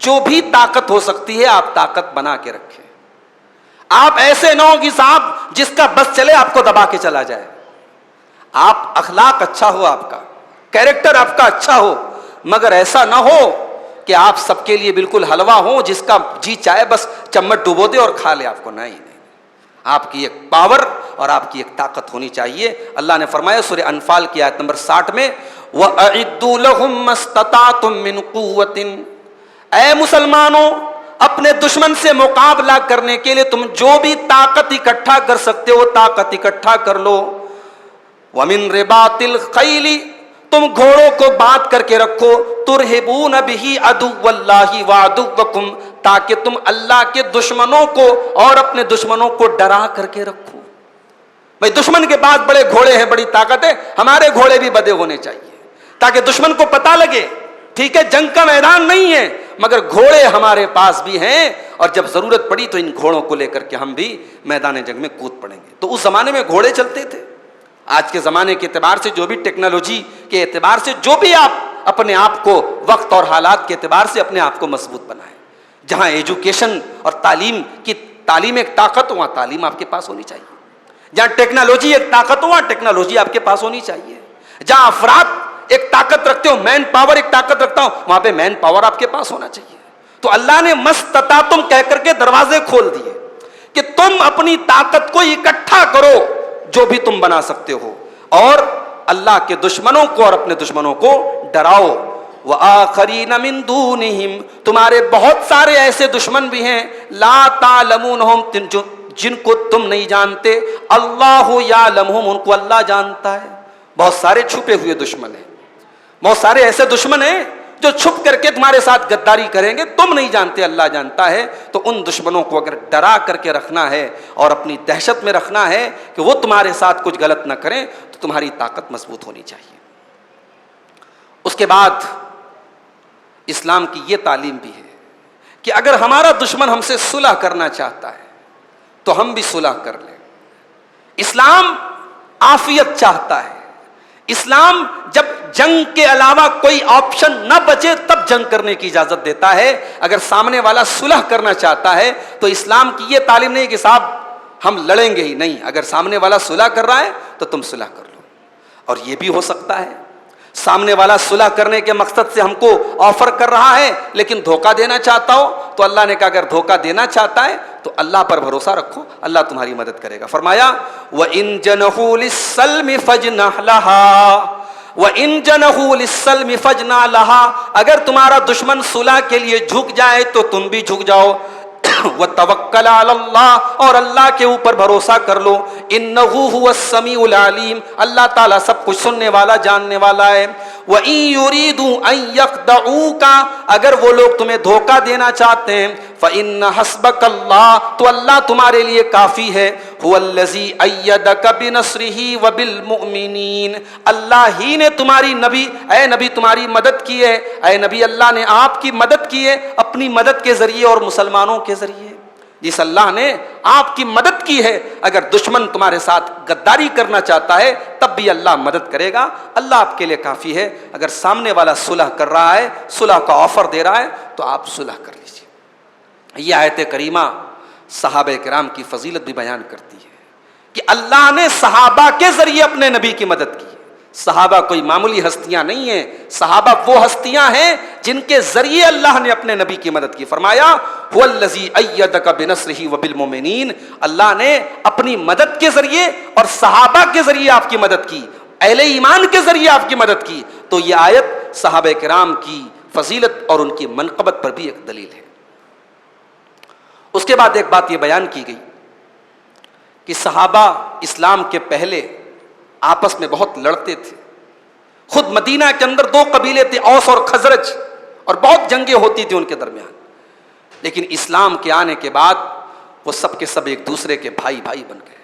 جو بھی طاقت ہو سکتی ہے آپ طاقت بنا کے رکھیں۔ آپ ایسے نہ ہو کہ صاحب جس کا بس چلے آپ کو دبا کے چلا جائے۔ آپ اخلاق اچھا ہو، آپ کا کیریکٹر آپ کا اچھا ہو، مگر ایسا نہ ہو کہ آپ سب کے لیے بالکل حلوہ ہو، جس کا جی چاہے بس چمچ ڈبو دے اور کھا لے آپ کو۔ نہیں، آپ کی ایک پاور اور آپ کی ایک طاقت ہونی چاہیے۔ اللہ نے فرمایا سورہ انفال کی آیت نمبر 60 میں وَأَعِدُّوا لَهُم مَّا اسْتَطَعْتُم مِّن قُوَّةٍ، اے مسلمانوں اپنے دشمن سے مقابلہ کرنے کے لیے تم جو بھی طاقت اکٹھا کر سکتے ہو طاقت اکٹھا کر لو۔ وَمِن رِبَاطِ الْخَيْلِ، تم گھوڑوں کو باندھ کر کے رکھو، ترہبون بہ عدو اللہ وعدوکم، تاکہ تم اللہ کے دشمنوں کو اور اپنے دشمنوں کو ڈرا کر کے رکھو۔ بھائی دشمن کے پاس بڑے گھوڑے ہیں، بڑی طاقت ہے، ہمارے گھوڑے بھی بدے ہونے چاہیے تاکہ دشمن کو پتہ لگے ٹھیک ہے جنگ کا میدان نہیں ہے مگر گھوڑے ہمارے پاس بھی ہیں، اور جب ضرورت پڑی تو ان گھوڑوں کو لے کر کے ہم بھی میدان جنگ میں کود پڑیں گے۔ تو اس زمانے میں گھوڑے چلتے تھے۔ آج کے زمانے کے اعتبار سے جو بھی ٹیکنالوجی کے اعتبار سے جو بھی آپ اپنے آپ کو وقت اور حالات کے اعتبار سے اپنے آپ کو مضبوط بنائیں، جہاں ایجوکیشن اور تعلیم ایک طاقت ہو وہاں تعلیم آپ کے پاس ہونی چاہیے، جہاں ٹیکنالوجی ایک طاقت ہو وہاں ٹیکنالوجی آپ کے پاس ہونی چاہیے، جہاں افراد ایک طاقت رکھتے ہو، مین پاور ایک طاقت رکھتا ہوں، وہاں پہ مین پاور آپ کے پاس ہونا چاہیے۔ تو اللہ نے مستطاعتم کہہ کر کے دروازے کھول دیے کہ تم اپنی طاقت کو اکٹھا کرو جو بھی تم بنا سکتے ہو، اور اللہ کے دشمنوں کو اور اپنے دشمنوں کو ڈراؤ. وآخرین من دونہم، تمہارے بہت سارے ایسے دشمن بھی ہیں، لا تعلمونہم، جن کو تم نہیں جانتے، اللہ یعلمہم، ان کو اللہ جانتا ہے. بہت سارے چھپے ہوئے دشمن ہیں، بہت سارے ایسے دشمن ہیں جو چھپ کر کے تمہارے ساتھ غداری کریں گے، تم نہیں جانتے، اللہ جانتا ہے. تو ان دشمنوں کو اگر ڈرا کر کے رکھنا ہے اور اپنی دہشت میں رکھنا ہے کہ وہ تمہارے ساتھ کچھ غلط نہ کریں، تو تمہاری طاقت مضبوط ہونی چاہیے. اس کے بعد اسلام کی یہ تعلیم بھی ہے کہ اگر ہمارا دشمن ہم سے صلح کرنا چاہتا ہے تو ہم بھی صلح کر لیں. اسلام عافیت چاہتا ہے. اسلام جب جنگ کے علاوہ کوئی آپشن نہ بچے تب جنگ کرنے کی اجازت دیتا ہے. اگر سامنے والا صلح کرنا چاہتا ہے تو اسلام کی یہ تعلیم نہیں کہ صاحب ہم لڑیں گے ہی نہیں، اگر سامنے والا صلح کر رہا ہے تو تم صلح کر لو. اور یہ بھی ہو سکتا ہے سامنے والا صلح کرنے کے مقصد سے ہم کو آفر کر رہا ہے لیکن دھوکہ دینا چاہتا ہو، تو اللہ نے کہا اگر دھوکہ دینا چاہتا ہے تو اللہ پر بھروسہ رکھو، اللہ تمہاری مدد کرے گا. فرمایا وَإِن جَنَحُوا لِلسَّلْمِ فَاجْنَحْ لَهَا وَإِن جَنَحُوا لِلسَّلْمِ فَاجْنَحْ لَهَا، اگر تمہارا دشمن صلح کے لیے جھک جائے تو تم بھی جھک جاؤ. وَتَوَكَّلْ عَلَى اللَّهِ، اور اللہ کے اوپر بھروسہ کر لو. إِنَّهُ هُوَ السَّمِيعُ الْعَلِيمُ، اللہ تعالیٰ سب کچھ سننے والا جاننے والا ہے. وَإِن يُرِيدُوا أَن يَخْدَعُوكَ، اگر وہ لوگ تمہیں دھوکہ دینا چاہتے ہیں، فَإِنَّ حَسْبَكَ اللَّهُ، تو اللہ تمہارے لیے کافی ہے. هُوَ الَّذِي أَيَّدَكَ بِنَصْرِهِ وَبِالْمُؤْمِنِينَ، اللہ ہی نے تمہاری نبی، اے نبی تمہاری مدد کی ہے. اے نبی اللہ نے آپ کی مدد کی ہے اپنی مدد کے ذریعے اور مسلمانوں کے ذریعے. جس اللہ نے آپ کی مدد کی ہے، اگر دشمن تمہارے ساتھ غداری کرنا چاہتا ہے تب بھی اللہ مدد کرے گا. اللہ آپ کے لیے کافی ہے. اگر سامنے والا صلح کر رہا ہے، صلح کا آفر دے رہا ہے، تو آپ صلح کر لیجیے. یہ آیت کریمہ صحابہ کرام کی فضیلت بھی بیان کرتی ہے کہ اللہ نے صحابہ کے ذریعے اپنے نبی کی مدد کی. صحابہ کوئی معمولی ہستیاں نہیں ہیں، صحابہ وہ ہستیاں ہیں جن کے ذریعے اللہ نے اپنے نبی کی مدد کی. فرمایا هو الذی ایدک بنصرہ وبالمؤمنین، اللہ نے اپنی مدد کے ذریعے اور صحابہ کے ذریعے آپ کی مدد کی، اہل ایمان کے ذریعے آپ کی مدد کی. تو یہ آیت صحابہ کرام کی فضیلت اور ان کی منقبت پر بھی ایک دلیل ہے. اس کے بعد ایک بات یہ بیان کی گئی کہ صحابہ اسلام کے پہلے آپس میں بہت لڑتے تھے. خود مدینہ کے اندر دو قبیلے تھے، اوس اور خزرج، اور بہت جنگیں ہوتی تھیں ان کے درمیان. لیکن اسلام کے آنے کے بعد وہ سب کے سب ایک دوسرے کے بھائی بھائی بن گئے.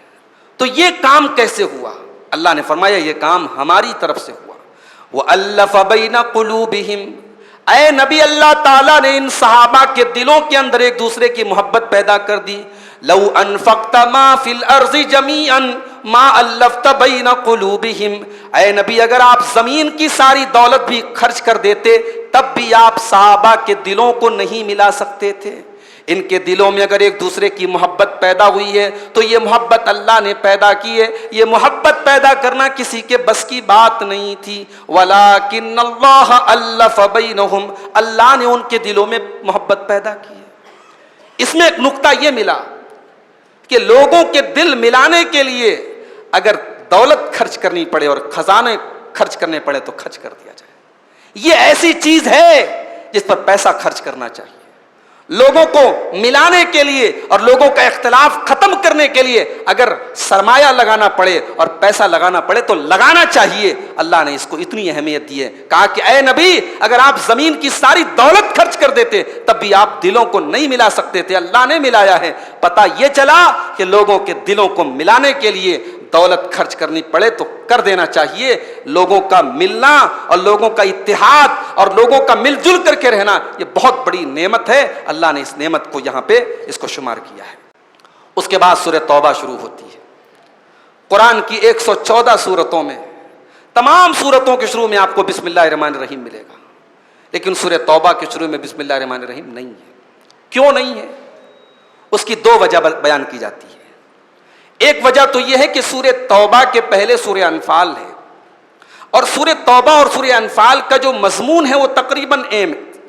تو یہ کام کیسے ہوا؟ اللہ نے فرمایا یہ کام ہماری طرف سے ہوا. وَأَلَّفَ بَيْنَ قُلُوبِهِمْ، اے نبی اللہ تعالیٰ نے ان صحابہ کے دلوں کے اندر ایک دوسرے کی محبت پیدا کر دی. لو انفقت ما فی الارض جمیعا ما الفت بین قلوبہم، اے نبی اگر آپ زمین کی ساری دولت بھی خرچ کر دیتے تب بھی آپ صحابہ کے دلوں کو نہیں ملا سکتے تھے. ان کے دلوں میں اگر ایک دوسرے کی محبت پیدا ہوئی ہے تو یہ محبت اللہ نے پیدا کی ہے. یہ محبت پیدا کرنا کسی کے بس کی بات نہیں تھی. وَلَٰكِنَّ اللَّهَ أَلَّفَ بَيْنَهُمْ، اللہ نے ان کے دلوں میں محبت پیدا کی ہے. اس میں ایک نقطہ یہ ملا کہ لوگوں کے دل ملانے کے لیے اگر دولت خرچ کرنی پڑے اور خزانے خرچ کرنے پڑے تو خرچ کر دیا جائے. یہ ایسی چیز ہے جس پر پیسہ خرچ کرنا چاہیے. لوگوں کو ملانے کے لیے اور لوگوں کا اختلاف ختم کرنے کے لیے اگر سرمایہ لگانا پڑے اور پیسہ لگانا پڑے تو لگانا چاہیے. اللہ نے اس کو اتنی اہمیت دی ہے، کہا کہ اے نبی اگر آپ زمین کی ساری دولت خرچ کر دیتے تب بھی آپ دلوں کو نہیں ملا سکتے تھے، اللہ نے ملایا ہے. پتہ یہ چلا کہ لوگوں کے دلوں کو ملانے کے لیے دولت خرچ کرنی پڑے تو کر دینا چاہیے. لوگوں کا ملنا اور لوگوں کا اتحاد اور لوگوں کا مل جل کر کے رہنا یہ بہت بڑی نعمت ہے. اللہ نے اس نعمت کو یہاں پہ اس کو شمار کیا ہے. اس کے بعد سورہ توبہ شروع ہوتی ہے. قرآن کی 114 سورتوں میں تمام سورتوں کے شروع میں آپ کو بسم اللہ الرحمن الرحیم ملے گا، لیکن سورہ توبہ کے شروع میں بسم اللہ الرحمن الرحیم نہیں ہے. کیوں نہیں ہے؟ اس کی دو وجہ بیان کی جاتی ہے. ایک وجہ تو یہ ہے کہ سورہ توبہ کے پہلے سورہ انفال ہے، اور سورہ توبہ اور سورہ انفال کا جو مضمون ہے وہ تقریباً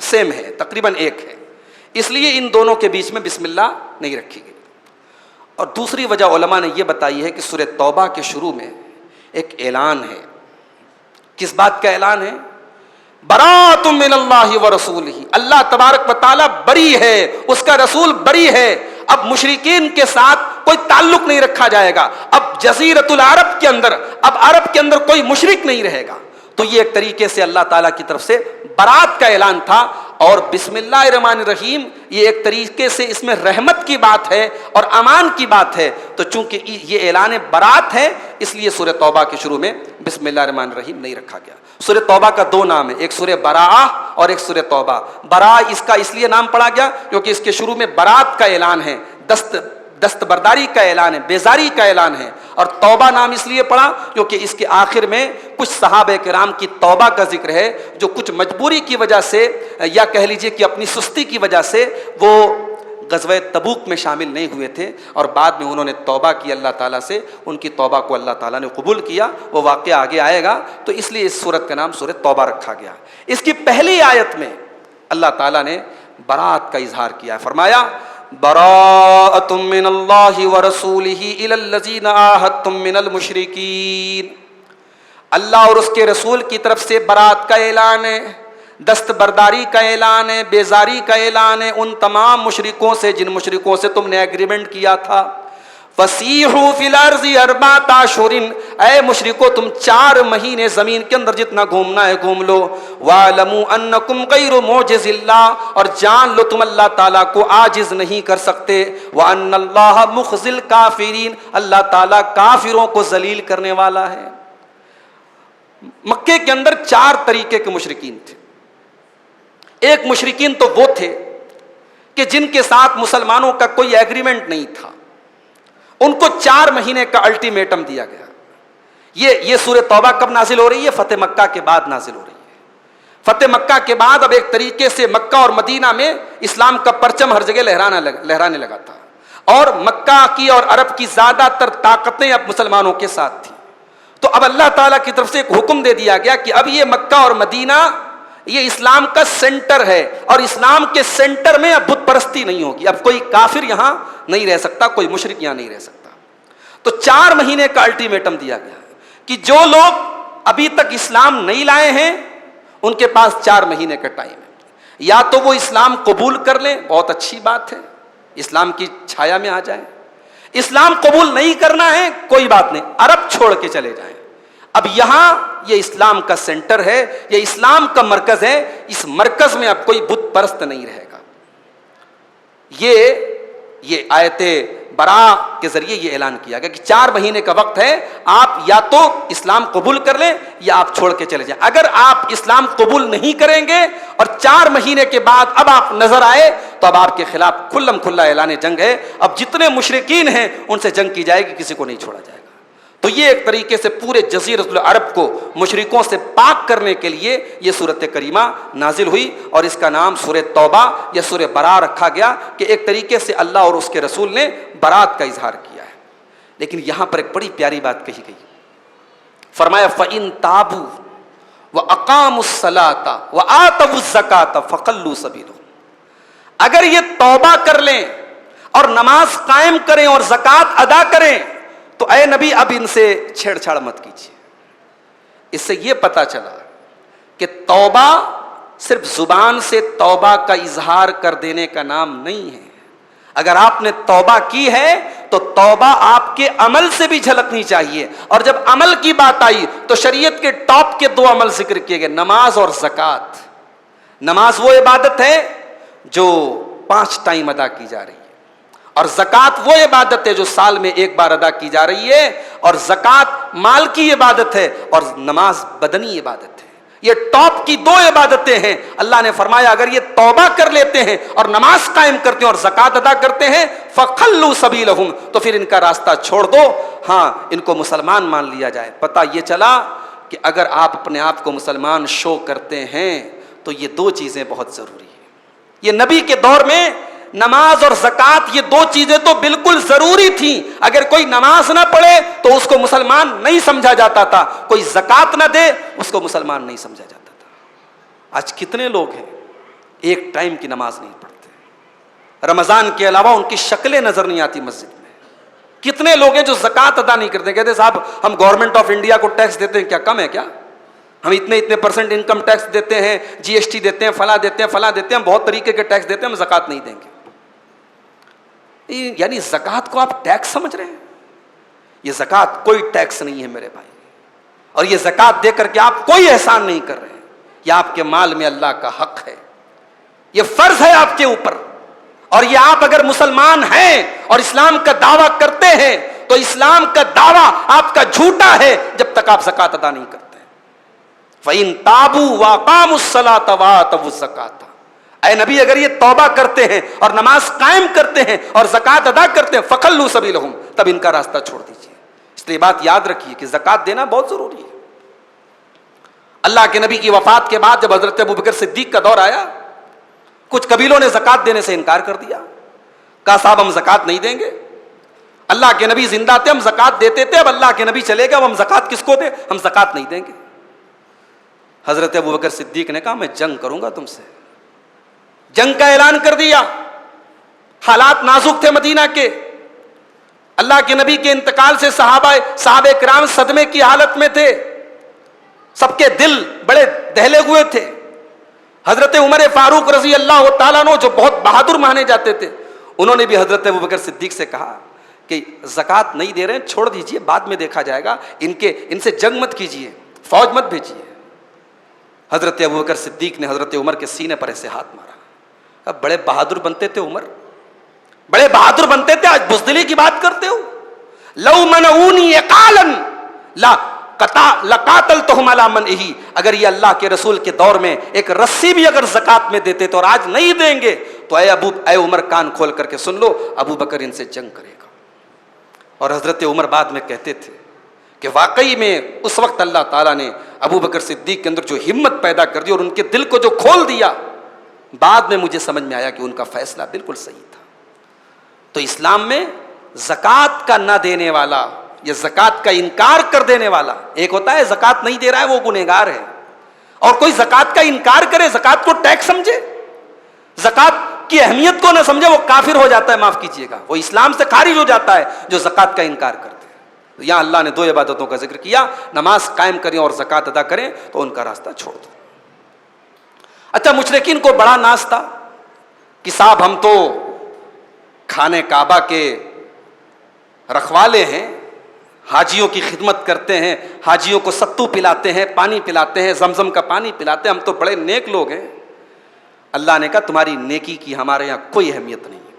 سیم ہے، تقریباً ایک ہے، اس لیے ان دونوں کے بیچ میں بسم اللہ نہیں رکھی گئی. اور دوسری وجہ علماء نے یہ بتائی ہے کہ سورہ توبہ کے شروع میں ایک اعلان ہے کس بات کا اعلان ہے؟ براۃ من اللہ ورسولہ، اللہ تبارک و تعالی بری ہے، اس کا رسول بری ہے۔ اب مشرکین کے ساتھ کوئی تعلق نہیں رکھا جائے گا، اب جزیرۃ العرب کے اندر، اب عرب کے اندر کوئی مشرک نہیں رہے گا۔ تو یہ ایک طریقے سے اللہ تعالیٰ کی طرف سے برات کا اعلان تھا۔ اور بسم اللہ الرحمن الرحیم یہ ایک طریقے سے اس میں رحمت کی بات ہے اور امان کی بات ہے، تو چونکہ یہ اعلان برات ہے اس لیے سورہ توبہ کے شروع میں بسم اللہ الرحمن الرحیم نہیں رکھا گیا۔ سورہ توبہ کا دو نام ہے، ایک سورہ براءہ اور ایک سورہ توبہ۔ براءہ اس کا اس لیے نام پڑا گیا کیونکہ اس کے شروع میں برات کا اعلان ہے، دستبرداری کا اعلان ہے، بیزاری کا اعلان ہے۔ اور توبہ نام اس لیے پڑا کیونکہ اس کے آخر میں کچھ صحابہ کرام کی توبہ کا ذکر ہے جو کچھ مجبوری کی وجہ سے یا کہہ لیجئے کہ اپنی سستی کی وجہ سے وہ غزوہ تبوک میں شامل نہیں ہوئے تھے، اور بعد میں انہوں نے توبہ کی اللہ تعالیٰ سے، ان کی توبہ کو اللہ تعالیٰ نے قبول کیا۔ وہ واقعہ آگے آئے گا، تو اس لیے اس سورت کا نام سورہ توبہ رکھا گیا۔ اس کی پہلی آیت میں اللہ تعالیٰ نے برات کا اظہار کیا، فرمایا براءۃ من اللہ ورسولہ الی الذین عاہدتم من المشرکین۔ اللہ اور اس کے رسول کی طرف سے برات کا اعلان ہے، دستبرداری کا اعلان ہے، بیزاری کا اعلان ہے ان تمام مشرکوں سے جن مشرکوں سے تم نے ایگریمنٹ کیا تھا۔ فسیحوا فی الارض اربعۃ اشہر، اے مشرکو تم 4 مہینے زمین کے اندر جتنا گھومنا ہے گھوم لو۔ واعلموا انکم غیر معجز اللہ، اور جان لو تم اللہ تعالیٰ کو عاجز نہیں کر سکتے۔ وان اللہ مخزی الکافرین، اللہ تعالیٰ کافروں کو ذلیل کرنے والا ہے۔ مکے کے اندر 4 طریقے کے مشرکین تھے۔ ایک مشرکین تو وہ تھے کہ جن کے ساتھ مسلمانوں کا کوئی ایگریمنٹ نہیں تھا، ان کو 4 مہینے کا الٹیمیٹم دیا گیا۔ یہ سورہ توبہ کب نازل ہو رہی ہے؟ فتح مکہ کے بعد نازل ہو رہی ہے۔ فتح مکہ کے بعد اب ایک طریقے سے مکہ اور مدینہ میں اسلام کا پرچم ہر جگہ لہرانے لگا تھا، اور مکہ کی اور عرب کی زیادہ تر طاقتیں اب مسلمانوں کے ساتھ تھیں۔ تو اب اللہ تعالیٰ کی طرف سے ایک حکم دے دیا گیا کہ اب یہ مکہ اور مدینہ یہ اسلام کا سینٹر ہے، اور اسلام کے سینٹر میں اب بت پرستی نہیں ہوگی، اب کوئی کافر یہاں نہیں رہ سکتا، کوئی مشرک یہاں نہیں رہ سکتا۔ تو 4 مہینے کا الٹیمیٹم دیا گیا کہ جو لوگ ابھی تک اسلام نہیں لائے ہیں ان کے پاس 4 مہینے کا ٹائم ہے، یا تو وہ اسلام قبول کر لیں، بہت اچھی بات ہے، اسلام کی چھایا میں آ جائیں۔ اسلام قبول نہیں کرنا ہے کوئی بات نہیں، عرب چھوڑ کے چلے جائیں۔ اب یہاں یہ اسلام کا سینٹر ہے، یہ اسلام کا مرکز ہے، اس مرکز میں اب کوئی بت پرست نہیں رہے گا۔ یہ آیت براء کے ذریعے یہ اعلان کیا گیا کہ 4 مہینے کا وقت ہے، آپ یا تو اسلام قبول کر لیں یا آپ چھوڑ کے چلے جائیں۔ اگر آپ اسلام قبول نہیں کریں گے اور 4 مہینے کے بعد اب آپ نظر آئے تو اب آپ کے خلاف کھلم کھلا اعلان جنگ ہے، اب جتنے مشرکین ہیں ان سے جنگ کی جائے گی، کسی کو نہیں چھوڑا جائے گا۔ تو یہ ایک طریقے سے پورے جزیرۃ العرب کو مشرکوں سے پاک کرنے کے لیے یہ سورت کریمہ نازل ہوئی، اور اس کا نام سورہ توبہ یا سورہ براء رکھا گیا کہ ایک طریقے سے اللہ اور اس کے رسول نے برات کا اظہار کیا ہے۔ لیکن یہاں پر ایک بڑی پیاری بات کہی گئی، فرمایا فَإِن تَابُوا وَأَقَامُوا الصَّلَاةَ وَآتَوُا الزَّكَاةَ فَخَلُّوا سَبِيلَهُمْ، اگر یہ توبہ کر لیں اور نماز قائم کریں اور زکوٰۃ ادا کریں تو اے نبی اب ان سے چھیڑ چھاڑ مت کیجیے۔ اس سے یہ پتا چلا کہ توبہ صرف زبان سے توبہ کا اظہار کر دینے کا نام نہیں ہے، اگر آپ نے توبہ کی ہے تو توبہ آپ کے عمل سے بھی جھلکنی چاہیے، اور جب عمل کی بات آئی تو شریعت کے ٹاپ کے 2 عمل ذکر کیے گئے، نماز اور زکوٰۃ۔ نماز وہ عبادت ہے جو 5 ٹائم ادا کی جا رہی ہے، اور زکوٰۃ وہ عبادت ہے جو سال میں 1 بار ادا کی جا رہی ہے، اور زکوٰۃ مال کی عبادت ہے اور نماز بدنی عبادت ہے۔ یہ ٹاپ کی 2 عبادتیں ہیں۔ اللہ نے فرمایا اگر یہ توبہ کر لیتے ہیں اور نماز قائم کرتے ہیں اور زکوٰۃ ادا کرتے ہیں فَخَلُّوا سَبِيلَهُمْ، تو پھر ان کا راستہ چھوڑ دو، ہاں ان کو مسلمان مان لیا جائے۔ پتہ یہ چلا کہ اگر آپ اپنے آپ کو مسلمان شو کرتے ہیں تو یہ 2 چیزیں بہت ضروری ہیں۔ یہ نبی کے دور میں نماز اور زکوٰۃ یہ 2 چیزیں تو بالکل ضروری تھیں، اگر کوئی نماز نہ پڑھے تو اس کو مسلمان نہیں سمجھا جاتا تھا، کوئی زکوٰۃ نہ دے اس کو مسلمان نہیں سمجھا جاتا تھا۔ آج کتنے لوگ ہیں ایک ٹائم کی نماز نہیں پڑھتے، رمضان کے علاوہ ان کی شکلیں نظر نہیں آتی مسجد میں۔ کتنے لوگ ہیں جو زکوٰۃ ادا نہیں کرتے، کہتے صاحب ہم گورنمنٹ آف انڈیا کو ٹیکس دیتے ہیں، کیا کم ہے کیا؟ ہم اتنے پرسنٹ انکم ٹیکس دیتے ہیں, جی ایس ٹی دیتے ہیں, فلاں دیتے ہیں, فلاں دیتے ہیں, ہم بہت طریقے کے ٹیکس دیتے ہیں, ہم زکوٰۃ نہیں دیں گے. یعنی زکوٰۃ کو آپ ٹیکس سمجھ رہے ہیں؟ یہ زکوٰۃ کوئی ٹیکس نہیں ہے میرے بھائی, اور یہ زکوٰۃ دے کر کے آپ کوئی احسان نہیں کر رہے ہیں. یہ آپ کے مال میں اللہ کا حق ہے, یہ فرض ہے آپ کے اوپر. اور یہ آپ اگر مسلمان ہیں اور اسلام کا دعویٰ کرتے ہیں تو اسلام کا دعویٰ آپ کا جھوٹا ہے جب تک آپ زکوٰۃ ادا نہیں کرتے. فَإِن تَابُوا وَأَقَامُوا الصَّلَاةَ وَآتَوُا الزَّكَاةَ, اے نبی اگر یہ توبہ کرتے ہیں اور نماز قائم کرتے ہیں اور زکوٰۃ ادا کرتے ہیں, فَخَلُّوا سَبِيلَهُمْ, تب ان کا راستہ چھوڑ دیجیے. اس لیے بات یاد رکھیے کہ زکوٰۃ دینا بہت ضروری ہے. اللہ کے نبی کی وفات کے بعد جب حضرت ابوبکر صدیق کا دور آیا, کچھ قبیلوں نے زکوٰۃ دینے سے انکار کر دیا, کہا صاحب ہم زکوٰۃ نہیں دیں گے, اللہ کے نبی زندہ تھے, ہم زکوٰۃ دیتے تھے, اب اللہ کے نبی چلے گئے, اب ہم زکوٰۃ کس کو دیں, ہم زکوٰۃ نہیں دیں گے. حضرت ابوبکر صدیق نے کہا میں جنگ کروں گا تم سے. جنگ کا اعلان کر دیا. حالات نازک تھے مدینہ کے, اللہ کے نبی کے انتقال سے صحابہ کرام صدمے کی حالت میں تھے, سب کے دل بڑے دہلے ہوئے تھے. حضرت عمر فاروق رضی اللہ تعالیٰ عنہ جو بہت بہادر مانے جاتے تھے, انہوں نے بھی حضرت ابوبکر صدیق سے کہا کہ زکوٰۃ نہیں دے رہے ہیں, چھوڑ دیجئے, بعد میں دیکھا جائے گا, ان سے جنگ مت کیجئے, فوج مت بھیجیے. حضرت ابوبکر صدیق نے حضرت عمر کے سینے پر ایسے ہاتھ مارا. اب بڑے بہادر بنتے تھے عمر, بڑے بہادر بنتے تھے, آج بزدلی کی بات کرتے ہو. لو منعونی عقالا لقاتلتہم علی منعہ, اگر یہ اللہ کے رسول کے دور میں ایک رسی بھی اگر زکوٰۃ میں دیتے تو اور آج نہیں دیں گے تو اے عمر کان کھول کر کے سن لو, ابو بکر ان سے جنگ کرے گا. اور حضرت عمر بعد میں کہتے تھے کہ واقعی میں اس وقت اللہ تعالیٰ نے ابو بکر صدیق کے اندر جو ہمت پیدا کر دی اور ان کے دل کو جو کھول دیا, بعد میں مجھے سمجھ میں آیا کہ ان کا فیصلہ بالکل صحیح تھا. تو اسلام میں زکوٰۃ کا نہ دینے والا یا زکوٰۃ کا انکار کر دینے والا, ایک ہوتا ہے زکوٰۃ نہیں دے رہا ہے وہ گنہگار ہے, اور کوئی زکوٰۃ کا انکار کرے, زکوٰۃ کو ٹیکس سمجھے, زکوٰۃ کی اہمیت کو نہ سمجھے, وہ کافر ہو جاتا ہے, معاف کیجیے گا, وہ اسلام سے خارج ہو جاتا ہے جو زکوٰۃ کا انکار کرتے ہیں. یہاں اللہ نے 2 عبادتوں کا ذکر کیا, نماز قائم کریں اور زکوٰۃ ادا کریں, تو ان کا راستہ چھوڑ دو. اچھا, مشرکین کو بڑا ناز تھا کہ صاحب ہم تو خانہ کعبہ کے رکھوالے ہیں, حاجیوں کی خدمت کرتے ہیں, حاجیوں کو ستو پلاتے ہیں, پانی پلاتے ہیں, زمزم کا پانی پلاتے ہیں, ہم تو بڑے نیک لوگ ہیں. اللہ نے کہا تمہاری نیکی کی ہمارے یہاں کوئی اہمیت نہیں ہے,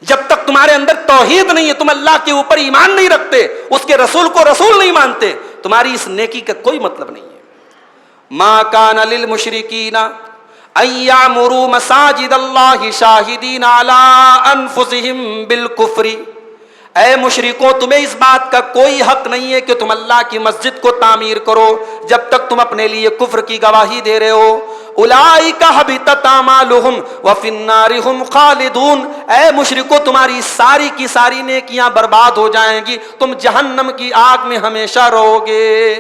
جب تک تمہارے اندر توحید نہیں ہے, تم اللہ کے اوپر ایمان نہیں رکھتے, اس کے رسول کو رسول نہیں مانتے, تمہاری اس نیکی کا کوئی مطلب نہیں ہے. ما کان للمشرکین ان یعمروا مساجد اللہ شاہدین علی انفسہم بالکفر. اے مشرکوں, تمہیں اس بات کا کوئی حق نہیں ہے کہ تم اللہ کی مسجد کو تعمیر کرو جب تک تم اپنے لیے کفر کی گواہی دے رہے ہو. اولئک حبطت اعمالہم وفی النار ھم خالدون. اے مشرکوں, تمہاری ساری کی ساری نیکیاں برباد ہو جائیں گی, تم جہنم کی آگ میں ہمیشہ رہو گے.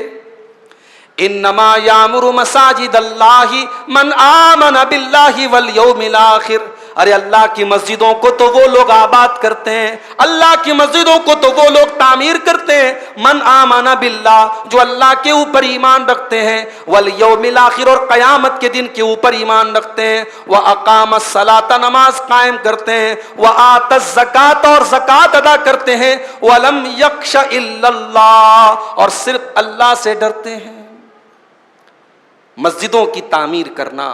انما یامر مساجد اللہ من آمن باللہ والیوم الآخر. ارے اللہ کی مسجدوں کو تو وہ لوگ آباد کرتے ہیں, اللہ کی مسجدوں کو تو وہ لوگ تعمیر کرتے ہیں, من آمن باللہ, جو اللہ کے اوپر ایمان رکھتے ہیں, والیوم الآخر, اور قیامت کے دن کے اوپر ایمان رکھتے ہیں, واقام الصلاۃ, نماز قائم کرتے ہیں, وآت الزکاۃ, اور زکوٰۃ ادا کرتے ہیں, ولم یخش الا اللہ, اور صرف اللہ سے ڈرتے ہیں. مسجدوں کی تعمیر کرنا,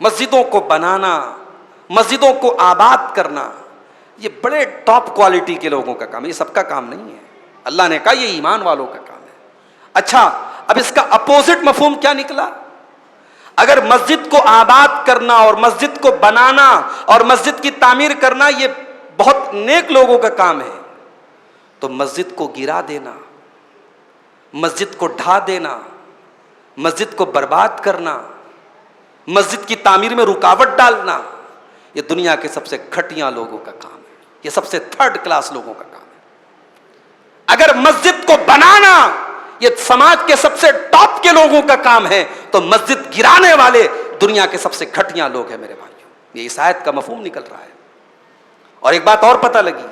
مسجدوں کو بنانا, مسجدوں کو آباد کرنا, یہ بڑے ٹاپ کوالٹی کے لوگوں کا کام ہے, یہ سب کا کام نہیں ہے. اللہ نے کہا یہ ایمان والوں کا کام ہے. اچھا, اب اس کا اپوزٹ مفہوم کیا نکلا؟ اگر مسجد کو آباد کرنا اور مسجد کو بنانا اور مسجد کی تعمیر کرنا یہ بہت نیک لوگوں کا کام ہے, تو مسجد کو گرا دینا, مسجد کو ڈھا دینا, مسجد کو برباد کرنا, مسجد کی تعمیر میں رکاوٹ ڈالنا, یہ دنیا کے سب سے گھٹیا لوگوں کا کام ہے, یہ سب سے 3rd کلاس لوگوں کا کام ہے. اگر مسجد کو بنانا یہ سماج کے سب سے ٹاپ کے لوگوں کا کام ہے, تو مسجد گرانے والے دنیا کے سب سے گھٹیا لوگ ہیں میرے بھائیوں. یہ اس آیت کا مفہوم نکل رہا ہے. اور ایک بات اور پتہ لگی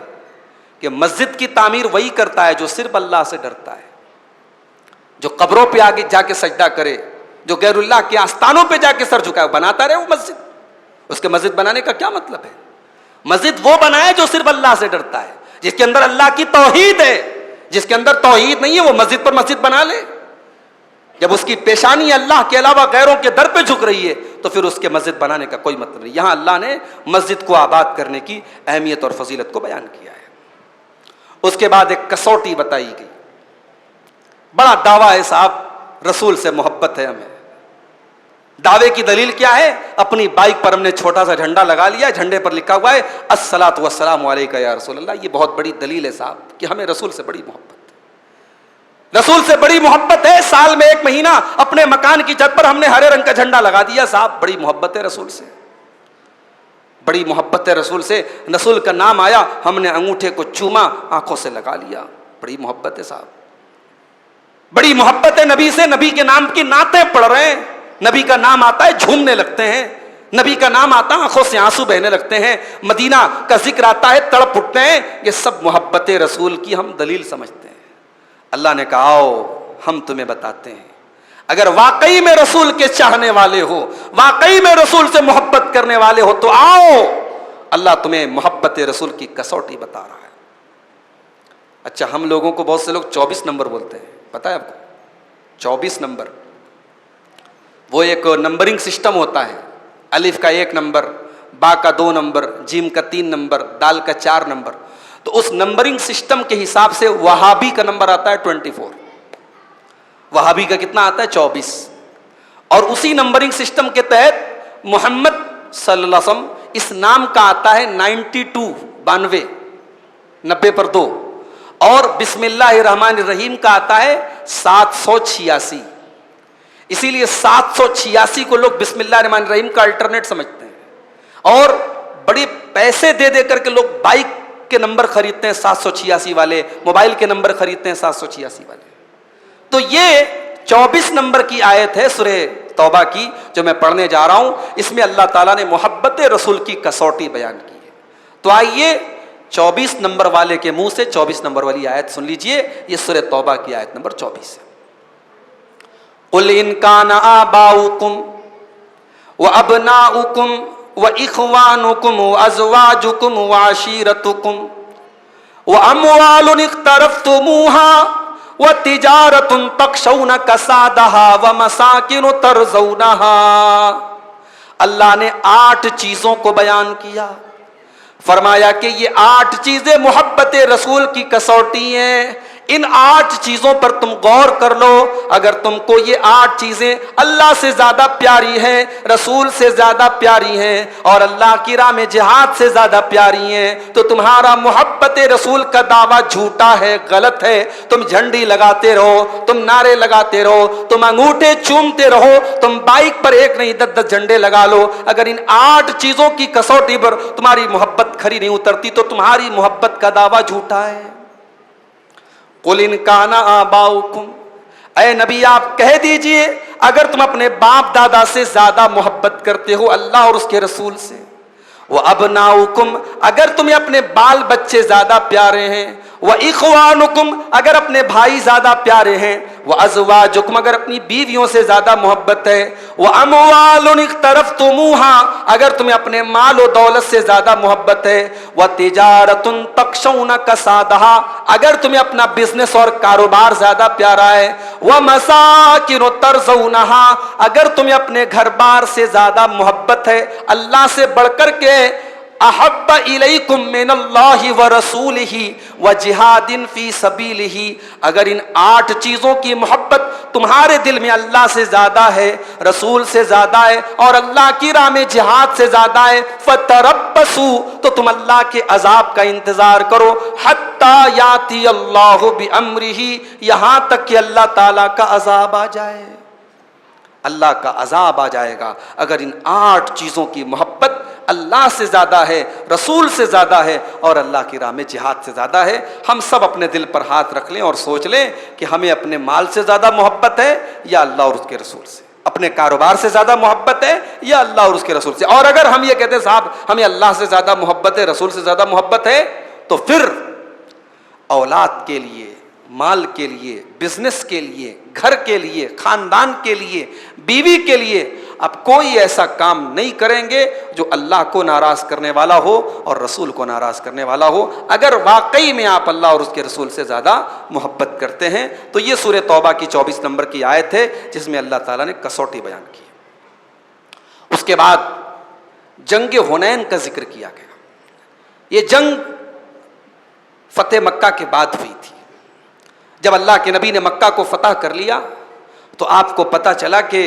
کہ مسجد کی تعمیر وہی کرتا ہے جو صرف اللہ سے ڈرتا ہے. جو قبروں پہ آگے جا کے سجدہ کرے, جو غیر اللہ کے آستانوں پہ جا کے سر جھکائے, بناتا رہے وہ مسجد. اس کے مسجد بنانے کا کیا مطلب ہے؟ مسجد وہ بنائے جو صرف اللہ سے ڈرتا ہے, جس کے اندر اللہ کی توحید ہے. جس کے اندر توحید نہیں ہے وہ مسجد پر مسجد بنا لے. جب اس کی پیشانی اللہ کے علاوہ غیروں کے در پہ جھک رہی ہے تو پھر اس کے مسجد بنانے کا کوئی مطلب نہیں. یہاں اللہ نے مسجد کو آباد کرنے کی اہمیت اور فضیلت کو بیان کیا ہے. اس کے بعد ایک کسوٹی بتائی گئی. بڑا دعویٰ ہے صاحب, رسول سے محبت ہے ہمیں. دعوے کی دلیل کیا ہے؟ اپنی بائک پر ہم نے چھوٹا سا جھنڈا لگا لیا, جھنڈے پر لکھا ہوا ہے الصلاۃ والسلام علیکہ یا رسول اللہ. یہ بہت بڑی دلیل ہے صاحب کہ ہمیں رسول سے بڑی محبت ہے. رسول سے بڑی محبت ہے. سال میں 1 مہینہ اپنے مکان کی چھت پر ہم نے ہرے رنگ کا جھنڈا لگا دیا صاحب. بڑی محبت ہے رسول سے, بڑی محبت ہے رسول سے. رسول کا نام آیا, ہم نے انگوٹھے کو چوما, آنکھوں سے لگا لیا. بڑی محبت ہے صاحب, بڑی محبت ہے نبی سے. نبی کے نام کی نعتیں پڑھ رہے ہیں, نبی کا نام آتا ہے جھومنے لگتے ہیں, نبی کا نام آتا ہے آنکھوں سے آنسو بہنے لگتے ہیں, مدینہ کا ذکر آتا ہے تڑپ اٹھتے ہیں. یہ سب محبت رسول کی ہم دلیل سمجھتے ہیں. اللہ نے کہا آؤ ہم تمہیں بتاتے ہیں, اگر واقعی میں رسول کے چاہنے والے ہو, واقعی میں رسول سے محبت کرنے والے ہو تو آؤ, اللہ تمہیں محبت رسول کی کسوٹی بتا رہا ہے. اچھا, ہم لوگوں کو بہت سے لوگ 24 نمبر بولتے ہیں, پتہ ہے آپ کو؟ 24 نمبر وہ ایک نمبرنگ سسٹم ہوتا ہے. الف کا 1 نمبر, با کا 2 نمبر, جیم کا 3 نمبر, دال کا 4 نمبر. تو اس نمبرنگ سسٹم کے حساب سے وہابی کا نمبر آتا ہے 24. وہابی کا کتنا آتا ہے؟ 24. اور اسی نمبرنگ سسٹم کے تحت محمد صلی اللہ علیہ وسلم اس نام کا آتا ہے 92, 92, 90 پر 2. اور بسم اللہ الرحمن الرحیم کا آتا ہے 786. اسی لیے 786 کو لوگ بسم اللہ الرحمن الرحیم کا الٹرنیٹ سمجھتے ہیں. اور بڑے پیسے دے دے کر کے لوگ بائک کے نمبر خریدتے ہیں 786 والے, موبائل کے نمبر خریدتے ہیں 786 والے. تو یہ 24 نمبر کی آیت ہے سورہ توبہ کی جو میں پڑھنے جا رہا ہوں. اس میں اللہ تعالیٰ نے محبت رسول کی کسوٹی بیان کی ہے. تو آئیے 24 نمبر والے کے منہ سے 24 نمبر والی آیت سن لیجئے. یہ سورہ توبہ کی آیت نمبر 24 ہے. قل ان کان آباؤکم وابناؤکم واخوانکم وازواجکم وعشیرتکم واموال اقترفتموها وتجارۃ تخشون کسادها ومساکن ترضونها. اللہ نے 8 چیزوں کو بیان کیا. فرمایا کہ یہ 8 چیزیں محبت رسول کی کسوٹی ہیں. ان 8 چیزوں پر تم غور کر لو. اگر تم کو یہ 8 چیزیں اللہ سے زیادہ پیاری ہیں, رسول سے زیادہ پیاری ہیں, اور اللہ کی راہ میں جہاد سے زیادہ پیاری ہیں, تو تمہارا محبت رسول کا دعویٰ جھوٹا ہے, غلط ہے. تم جھنڈی لگاتے رہو, تم نعرے لگاتے رہو, تم انگوٹھے چومتے رہو, تم بائک پر 1 نہیں 10 جھنڈے لگا لو. اگر ان 8 چیزوں کی کسوٹی پر تمہاری محبت کھری نہیں اترتی تو تمہاری محبت کا دعویٰ جھوٹا ہے. قل ان کان آباؤکم, اے نبی آپ کہہ دیجئے اگر تم اپنے باپ دادا سے زیادہ محبت کرتے ہو اللہ اور اس کے رسول سے, وابناؤکم اگر تمہیں اپنے بال بچے زیادہ پیارے ہیں, واخوانکم اگر اپنے بھائی زیادہ پیارے ہیں, وازواجکم اگر اپنی بیویوں سے زیادہ محبت ہے, واموال اقترفتموها اگر تمہیں اپنے مال و دولت سے زیادہ محبت ہے, وتجارۃ تخشون کسادها اگر تمہیں اپنا بزنس اور کاروبار زیادہ پیارا ہے, ومساکن ترضونها اگر تمہیں اپنے گھر بار سے زیادہ محبت ہے اللہ سے بڑھ کر کے, احب الیکم من اللہ ورسولہ وجہاد فی سبیلہ اگر ان 8 چیزوں کی محبت تمہارے دل میں اللہ سے زیادہ ہے, رسول سے زیادہ ہے, اور اللہ کی راہ میں جہاد سے زیادہ ہے, فتربصوا تو تم اللہ کے عذاب کا انتظار کرو, حتی یاتی اللہ بامرہ یہاں تک کہ اللہ تعالیٰ کا عذاب آ جائے. اللہ کا عذاب آ جائے گا اگر ان 8 چیزوں کی محبت اللہ سے زیادہ ہے, رسول سے زیادہ ہے, اور اللہ کی راہ میں جہاد سے زیادہ ہے. ہم سب اپنے دل پر ہاتھ رکھ لیں اور سوچ لیں کہ ہمیں اپنے مال سے زیادہ محبت ہے یا اللہ اور اس کے رسول سے, اپنے کاروبار سے زیادہ محبت ہے یا اللہ اور اس کے رسول سے. اور اگر ہم یہ کہتے ہیں صاحب ہمیں اللہ سے زیادہ محبت ہے, رسول سے زیادہ محبت ہے, تو پھر اولاد کے لیے مال کے لیے، بزنس کے لیے، گھر کے لیے، خاندان کے لیے، بیوی کے لیے اب کوئی ایسا کام نہیں کریں گے جو اللہ کو ناراض کرنے والا ہو اور رسول کو ناراض کرنے والا ہو، اگر واقعی میں آپ اللہ اور اس کے رسول سے زیادہ محبت کرتے ہیں۔ تو یہ سورہ توبہ کی 24 نمبر کی آیت ہے جس میں اللہ تعالیٰ نے کسوٹی بیان کی۔ اس کے بعد جنگ حنین کا ذکر کیا گیا۔ یہ جنگ فتح مکہ کے بعد ہوئی تھی۔ جب اللہ کے نبی نے مکہ کو فتح کر لیا تو آپ کو پتہ چلا کہ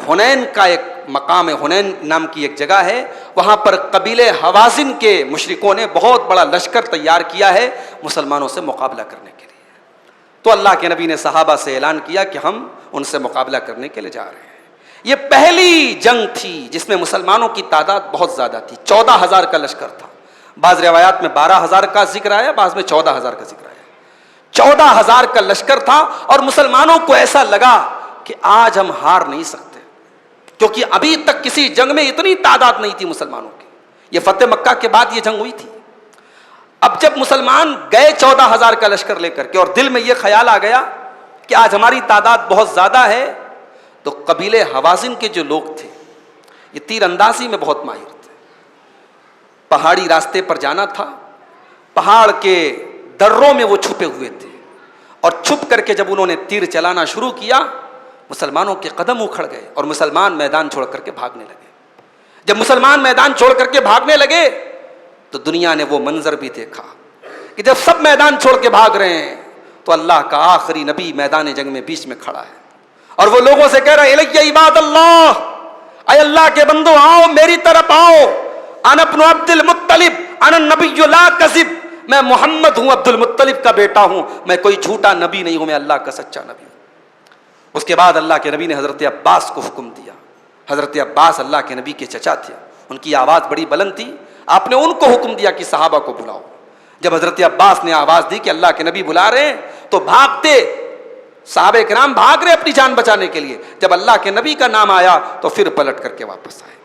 حنین کا ایک مقام ہے، حنین نام کی ایک جگہ ہے، وہاں پر قبیلے حوازن کے مشرکوں نے بہت بڑا لشکر تیار کیا ہے مسلمانوں سے مقابلہ کرنے کے لیے۔ تو اللہ کے نبی نے صحابہ سے اعلان کیا کہ ہم ان سے مقابلہ کرنے کے لیے جا رہے ہیں۔ یہ پہلی جنگ تھی جس میں مسلمانوں کی تعداد بہت زیادہ تھی، 14,000 کا لشکر تھا۔ بعض روایات میں 12,000 کا ذکر آیا، بعض میں 14,000 کا ذکر آیا۔ 14,000 کا لشکر تھا اور مسلمانوں کو ایسا لگا کہ آج ہم ہار نہیں سکتے، کیونکہ ابھی تک کسی جنگ میں اتنی تعداد نہیں تھی مسلمانوں کی۔ یہ فتح مکہ کے بعد یہ جنگ ہوئی تھی۔ اب جب مسلمان گئے 14,000 کا لشکر لے کر کے اور دل میں یہ خیال آ گیا کہ آج ہماری تعداد بہت زیادہ ہے، تو قبیلے حوازن کے جو لوگ تھے یہ تیر اندازی میں بہت ماہر تھے۔ پہاڑی راستے پر جانا تھا، پہاڑ کے دروں میں وہ چھپے ہوئے تھے، اور چھپ کر کے جب انہوں نے تیر چلانا شروع کیا مسلمانوں کے قدم اکھڑ گئے اور مسلمان میدان چھوڑ کر کے بھاگنے لگے۔ جب مسلمان میدان چھوڑ کر کے بھاگنے لگے تو دنیا نے وہ منظر بھی دیکھا کہ جب سب میدان چھوڑ کے بھاگ رہے ہیں تو اللہ کا آخری نبی میدان جنگ میں بیچ میں کھڑا ہے اور وہ لوگوں سے کہہ رہا ہے الیہ عباد اللہ، اے اللہ کے بندو آؤ میری طرف آؤ، انا ابن عبد المطلب انا النبی لا کذب، میں محمد ہوں، عبد المطلب کا بیٹا ہوں، میں کوئی جھوٹا نبی نہیں ہوں، میں اللہ کا سچا نبی ہوں۔ اس کے بعد اللہ کے نبی نے حضرت عباس کو حکم دیا۔ حضرت عباس اللہ کے نبی کے چچا تھے، ان کی آواز بڑی بلند تھی، آپ نے ان کو حکم دیا کہ صحابہ کو بلاؤ۔ جب حضرت عباس نے آواز دی کہ اللہ کے نبی بلا رہے ہیں تو بھاگتے صحابہ کرام بھاگ رہے اپنی جان بچانے کے لیے۔ جب اللہ کے نبی کا نام آیا تو پھر پلٹ کر کے واپس آئے۔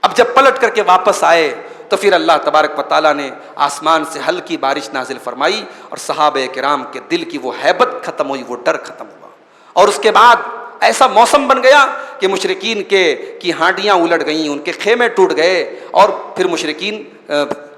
اب جب پلٹ کر کے واپس آئے تو پھر اللہ تبارک و تعالیٰ نے آسمان سے ہلکی بارش نازل فرمائی اور صحابہ کرام کے دل کی وہ ہیبت ختم ہوئی، وہ ڈر ختم ہوا، اور اس کے بعد ایسا موسم بن گیا کہ مشرکین کی ہانڈیاں الٹ گئیں، ان کے خیمے ٹوٹ گئے، اور پھر مشرکین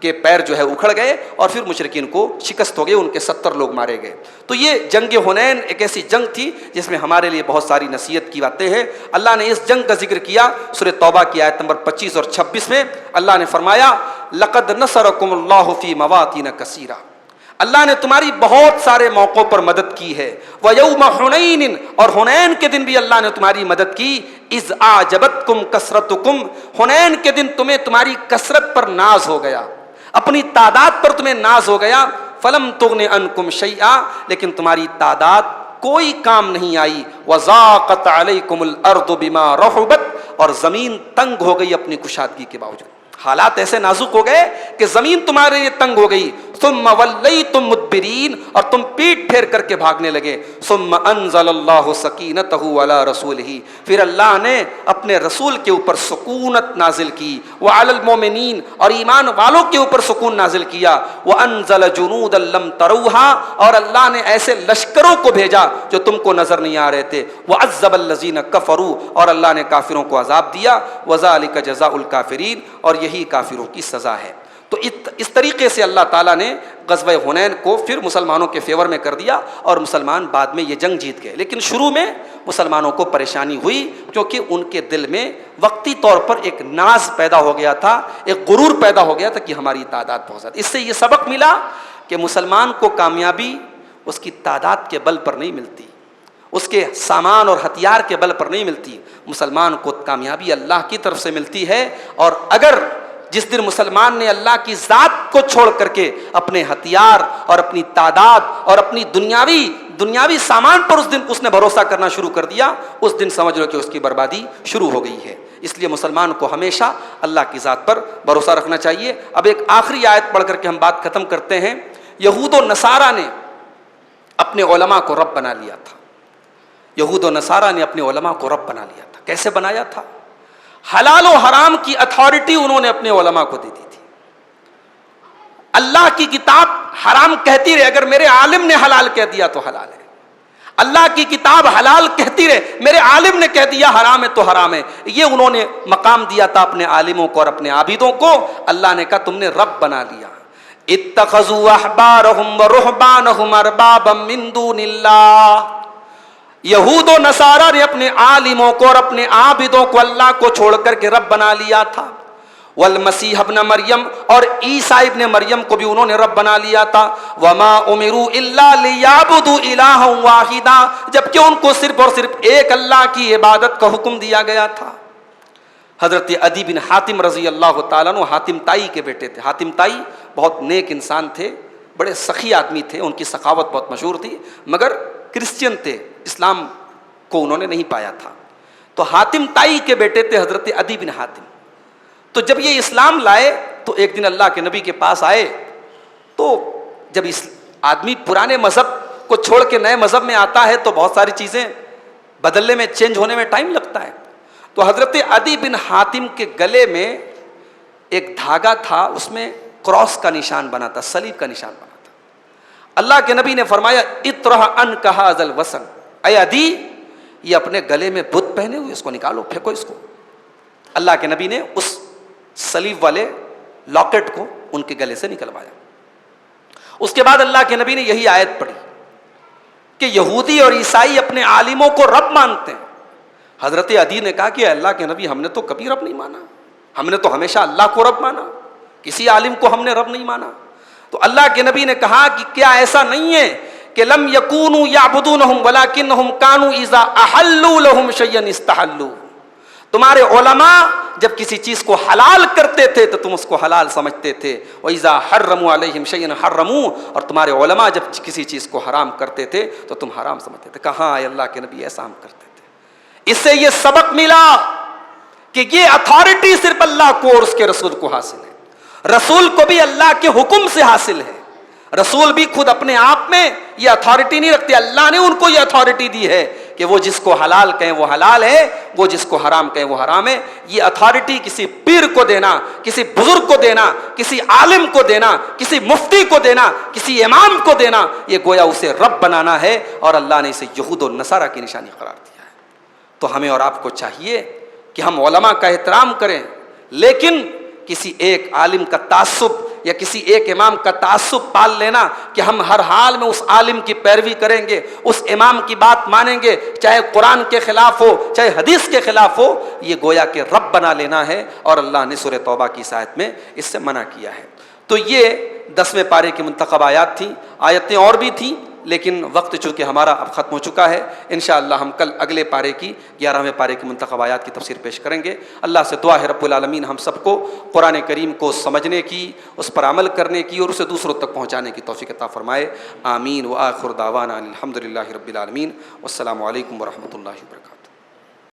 کے پیر جو ہے اکھڑ گئے اور پھر مشرکین کو شکست ہو گئی، ان کے 70 لوگ مارے گئے۔ تو یہ جنگ حنین ایک ایسی جنگ تھی جس میں ہمارے لیے بہت ساری نصیحت کی باتیں ہیں۔ اللہ نے اس جنگ کا ذکر کیا سورہ توبہ کی آیت نمبر 25 اور 26 میں۔ اللہ نے فرمایا لقد نصرکم اللہ فی مواطن کثیرہ، اللہ نے تمہاری بہت سارے موقعوں پر مدد کی ہے۔ وَيَوْمَ حُنَيْنٍ، اور حنین کے دن بھی اللہ نے تمہاری مدد کی۔ اِذْ أَعْجَبَتْكُمْ كَثْرَتُكُمْ، حنین کے دن تمہیں تمہاری کثرت پر ناز ہو گیا، اپنی تعداد پر تمہیں ناز ہو گیا۔ فَلَمْ تُغْنِ عَنْكُمْ شَيْئًا، لیکن تمہاری تعداد کوئی کام نہیں آئی۔ وَضَاقَتْ عَلَيْكُمُ الْأَرْضُ بِمَا رَحُبَتْ، اور زمین تنگ ہو گئی اپنی کشادگی کے باوجود، حالات ایسے نازک ہو گئے کہ زمین تمہارے لیے تنگ ہو گئی۔ ثم ولیتم مدبرین، اور تم پیٹ پھیر کر کے بھاگنے لگے۔ ثم انزل اللہ سکینتہ علی رسولہ، پھر اللہ نے اپنے رسول کے اوپر سکونت نازل کی۔ وعلی المؤمنین، اور ایمان والوں کے اوپر سکون نازل کیا۔ وانزل جنودا لم تروہا، اور اللہ نے ایسے لشکروں کو بھیجا جو تم کو نظر نہیں آ رہے تھے۔ وعذب الذین کفروا، اور اللہ نے کافروں کو عذاب دیا۔ وذالک جزاء الکافرین، اور یہی کافروں کی سزا ہے۔ تو اس طریقے سے اللہ تعالیٰ نے غزوہ حنین کو پھر مسلمانوں کے فیور میں کر دیا اور مسلمان بعد میں یہ جنگ جیت گئے۔ لیکن شروع میں مسلمانوں کو پریشانی ہوئی کیونکہ ان کے دل میں وقتی طور پر ایک ناز پیدا ہو گیا تھا، ایک غرور پیدا ہو گیا تھا کہ ہماری تعداد بہت زیادہ۔ اس سے یہ سبق ملا کہ مسلمان کو کامیابی اس کی تعداد کے بل پر نہیں ملتی، اس کے سامان اور ہتھیار کے بل پر نہیں ملتی، مسلمان کو کامیابی اللہ کی طرف سے ملتی ہے۔ اور اگر جس دن مسلمان نے اللہ کی ذات کو چھوڑ کر کے اپنے ہتھیار اور اپنی تعداد اور اپنی دنیاوی سامان پر اس نے بھروسہ کرنا شروع کر دیا، اس دن سمجھ لو کہ اس کی بربادی شروع ہو گئی ہے۔ اس لیے مسلمان کو ہمیشہ اللہ کی ذات پر بھروسہ رکھنا چاہیے۔ اب ایک آخری آیت پڑھ کر کے ہم بات ختم کرتے ہیں۔ یہود و نصارہ نے اپنے علماء کو رب بنا لیا تھا، یہود و نصارہ نے اپنے علماء کو رب بنا لیا تھا۔ کیسے بنایا تھا؟ حلال و حرام کی اتھارٹی انہوں نے اپنے علماء کو دے دی تھی۔ اللہ کی کتاب حرام کہتی رہے، اگر میرے عالم نے حلال کہہ دیا تو حلال ہے، اللہ کی کتاب حلال کہتی رہے، میرے عالم نے کہہ دیا حرام ہے تو حرام ہے۔ یہ انہوں نے مقام دیا تھا اپنے عالموں کو اور اپنے عابدوں کو، اللہ نے کہا تم نے رب بنا لیا۔ اتخذوا احبارهم ورهبانهم اربابا من دون اللہ، یہود و نصارہ نے اپنے عالموں کو اور اپنے عابدوں کو اللہ کو چھوڑ کر کے رب بنا لیا تھا۔ والمسیح ابن مریم، اور عیسیٰ ابن مریم کو بھی انہوں نے رب بنا لیا تھا۔ وما امروا الا لیعبدوا الہا واحدا، جبکہ ان کو صرف اور صرف ایک اللہ کی عبادت کا حکم دیا گیا تھا۔ حضرت عدی بن حاتم رضی اللہ تعالیٰ عنہ حاتم طائی کے بیٹے تھے۔ حاتم طائی بہت نیک انسان تھے، بڑے سخی آدمی تھے، ان کی سخاوت بہت مشہور تھی، مگر کرسچین تھے، اسلام کو انہوں نے نہیں پایا تھا۔ تو حاتم طائی کے بیٹے تھے حضرت عدی بن حاتم۔ تو جب یہ اسلام لائے تو ایک دن اللہ کے نبی کے پاس آئے، تو جب اس آدمی پرانے مذہب کو چھوڑ کے نئے مذہب میں آتا ہے تو بہت ساری چیزیں بدلنے میں، چینج ہونے میں ٹائم لگتا ہے۔ تو حضرت عدی بن حاتم کے گلے میں ایک دھاگا تھا، اس میں کراس کا نشان بنا تھا، صلیب کا نشان بنا تھا۔ اللہ کے نبی نے فرمایا اطرح عنک ھذا الوسن، اے عدی یہ اپنے گلے میں بت پہنے ہوئے، اس کو نکالو، پھینکو اس کو۔ اللہ کے نبی نے اس صلیب والے لاکٹ کو ان کے گلے سے نکلوایا۔ اس کے بعد اللہ کے نبی نے یہی آیت پڑھی کہ یہودی اور عیسائی اپنے عالموں کو رب مانتے ہیں۔ حضرت عدی نے کہا کہ اللہ کے نبی ہم نے تو کبھی رب نہیں مانا، ہم نے تو ہمیشہ اللہ کو رب مانا، کسی عالم کو ہم نے رب نہیں مانا۔ تو اللہ کے نبی نے کہا کہ کیا ایسا نہیں ہے کہ لم یکونوا یعبدونہم ولکنہم کانوا اذا احلوا لہم شیئا استحلوا، تمہارے علماء جب کسی چیز کو حلال کرتے تھے تو تم اس کو حلال سمجھتے تھے، وَإِذَا حَرَّمُوا عَلَيْهِمْ شَيْئًا حَرَّمُوهُ، اور تمہارے علماء جب کسی چیز کو حرام کرتے تھے تو تم حرام سمجھتے تھے۔ کہاں اے اللہ کے نبی ایسا ہم کرتے تھے۔ اس سے یہ سبق ملا کہ یہ اتھارٹی صرف اللہ کو اور اس کے رسول کو حاصل ہے، رسول کو بھی اللہ کے حکم سے حاصل ہے۔ رسول بھی خود اپنے آپ میں یہ اتھارٹی نہیں رکھتے، اللہ نے ان کو یہ اتھارٹی دی ہے کہ وہ جس کو حلال کہیں وہ حلال ہے، وہ جس کو حرام کہیں وہ حرام ہے۔ یہ اتھارٹی کسی پیر کو دینا، کسی بزرگ کو دینا، کسی عالم کو دینا، کسی مفتی کو دینا، کسی امام کو دینا، یہ گویا اسے رب بنانا ہے، اور اللہ نے اسے یہود و نصارہ کی نشانی قرار دیا ہے۔ تو ہمیں اور آپ کو چاہیے کہ ہم علماء کا احترام کریں، لیکن کسی ایک عالم کا تعصب یا کسی ایک امام کا تعصب پال لینا کہ ہم ہر حال میں اس عالم کی پیروی کریں گے، اس امام کی بات مانیں گے، چاہے قرآن کے خلاف ہو چاہے حدیث کے خلاف ہو، یہ گویا کہ رب بنا لینا ہے، اور اللہ نے سورہ توبہ کی اس آیت میں اس سے منع کیا ہے۔ تو یہ 10ویں پارے کی منتخب آیات تھیں، آیتیں اور بھی تھیں، لیکن وقت چونکہ ہمارا اب ختم ہو چکا ہے، انشاءاللہ ہم کل اگلے پارے کی 11ویں پارے کی منتخب آیات کی تفسیر پیش کریں گے۔ اللہ سے دعا ہے رب العالمین ہم سب کو قرآن کریم کو سمجھنے کی، اس پر عمل کرنے کی اور اسے دوسروں تک پہنچانے کی توفیق عطا فرمائے۔ آمین۔ وآخر دعوانا الحمدللہ رب العالمین، والسلام علیکم ورحمۃ اللہ وبرکاتہ۔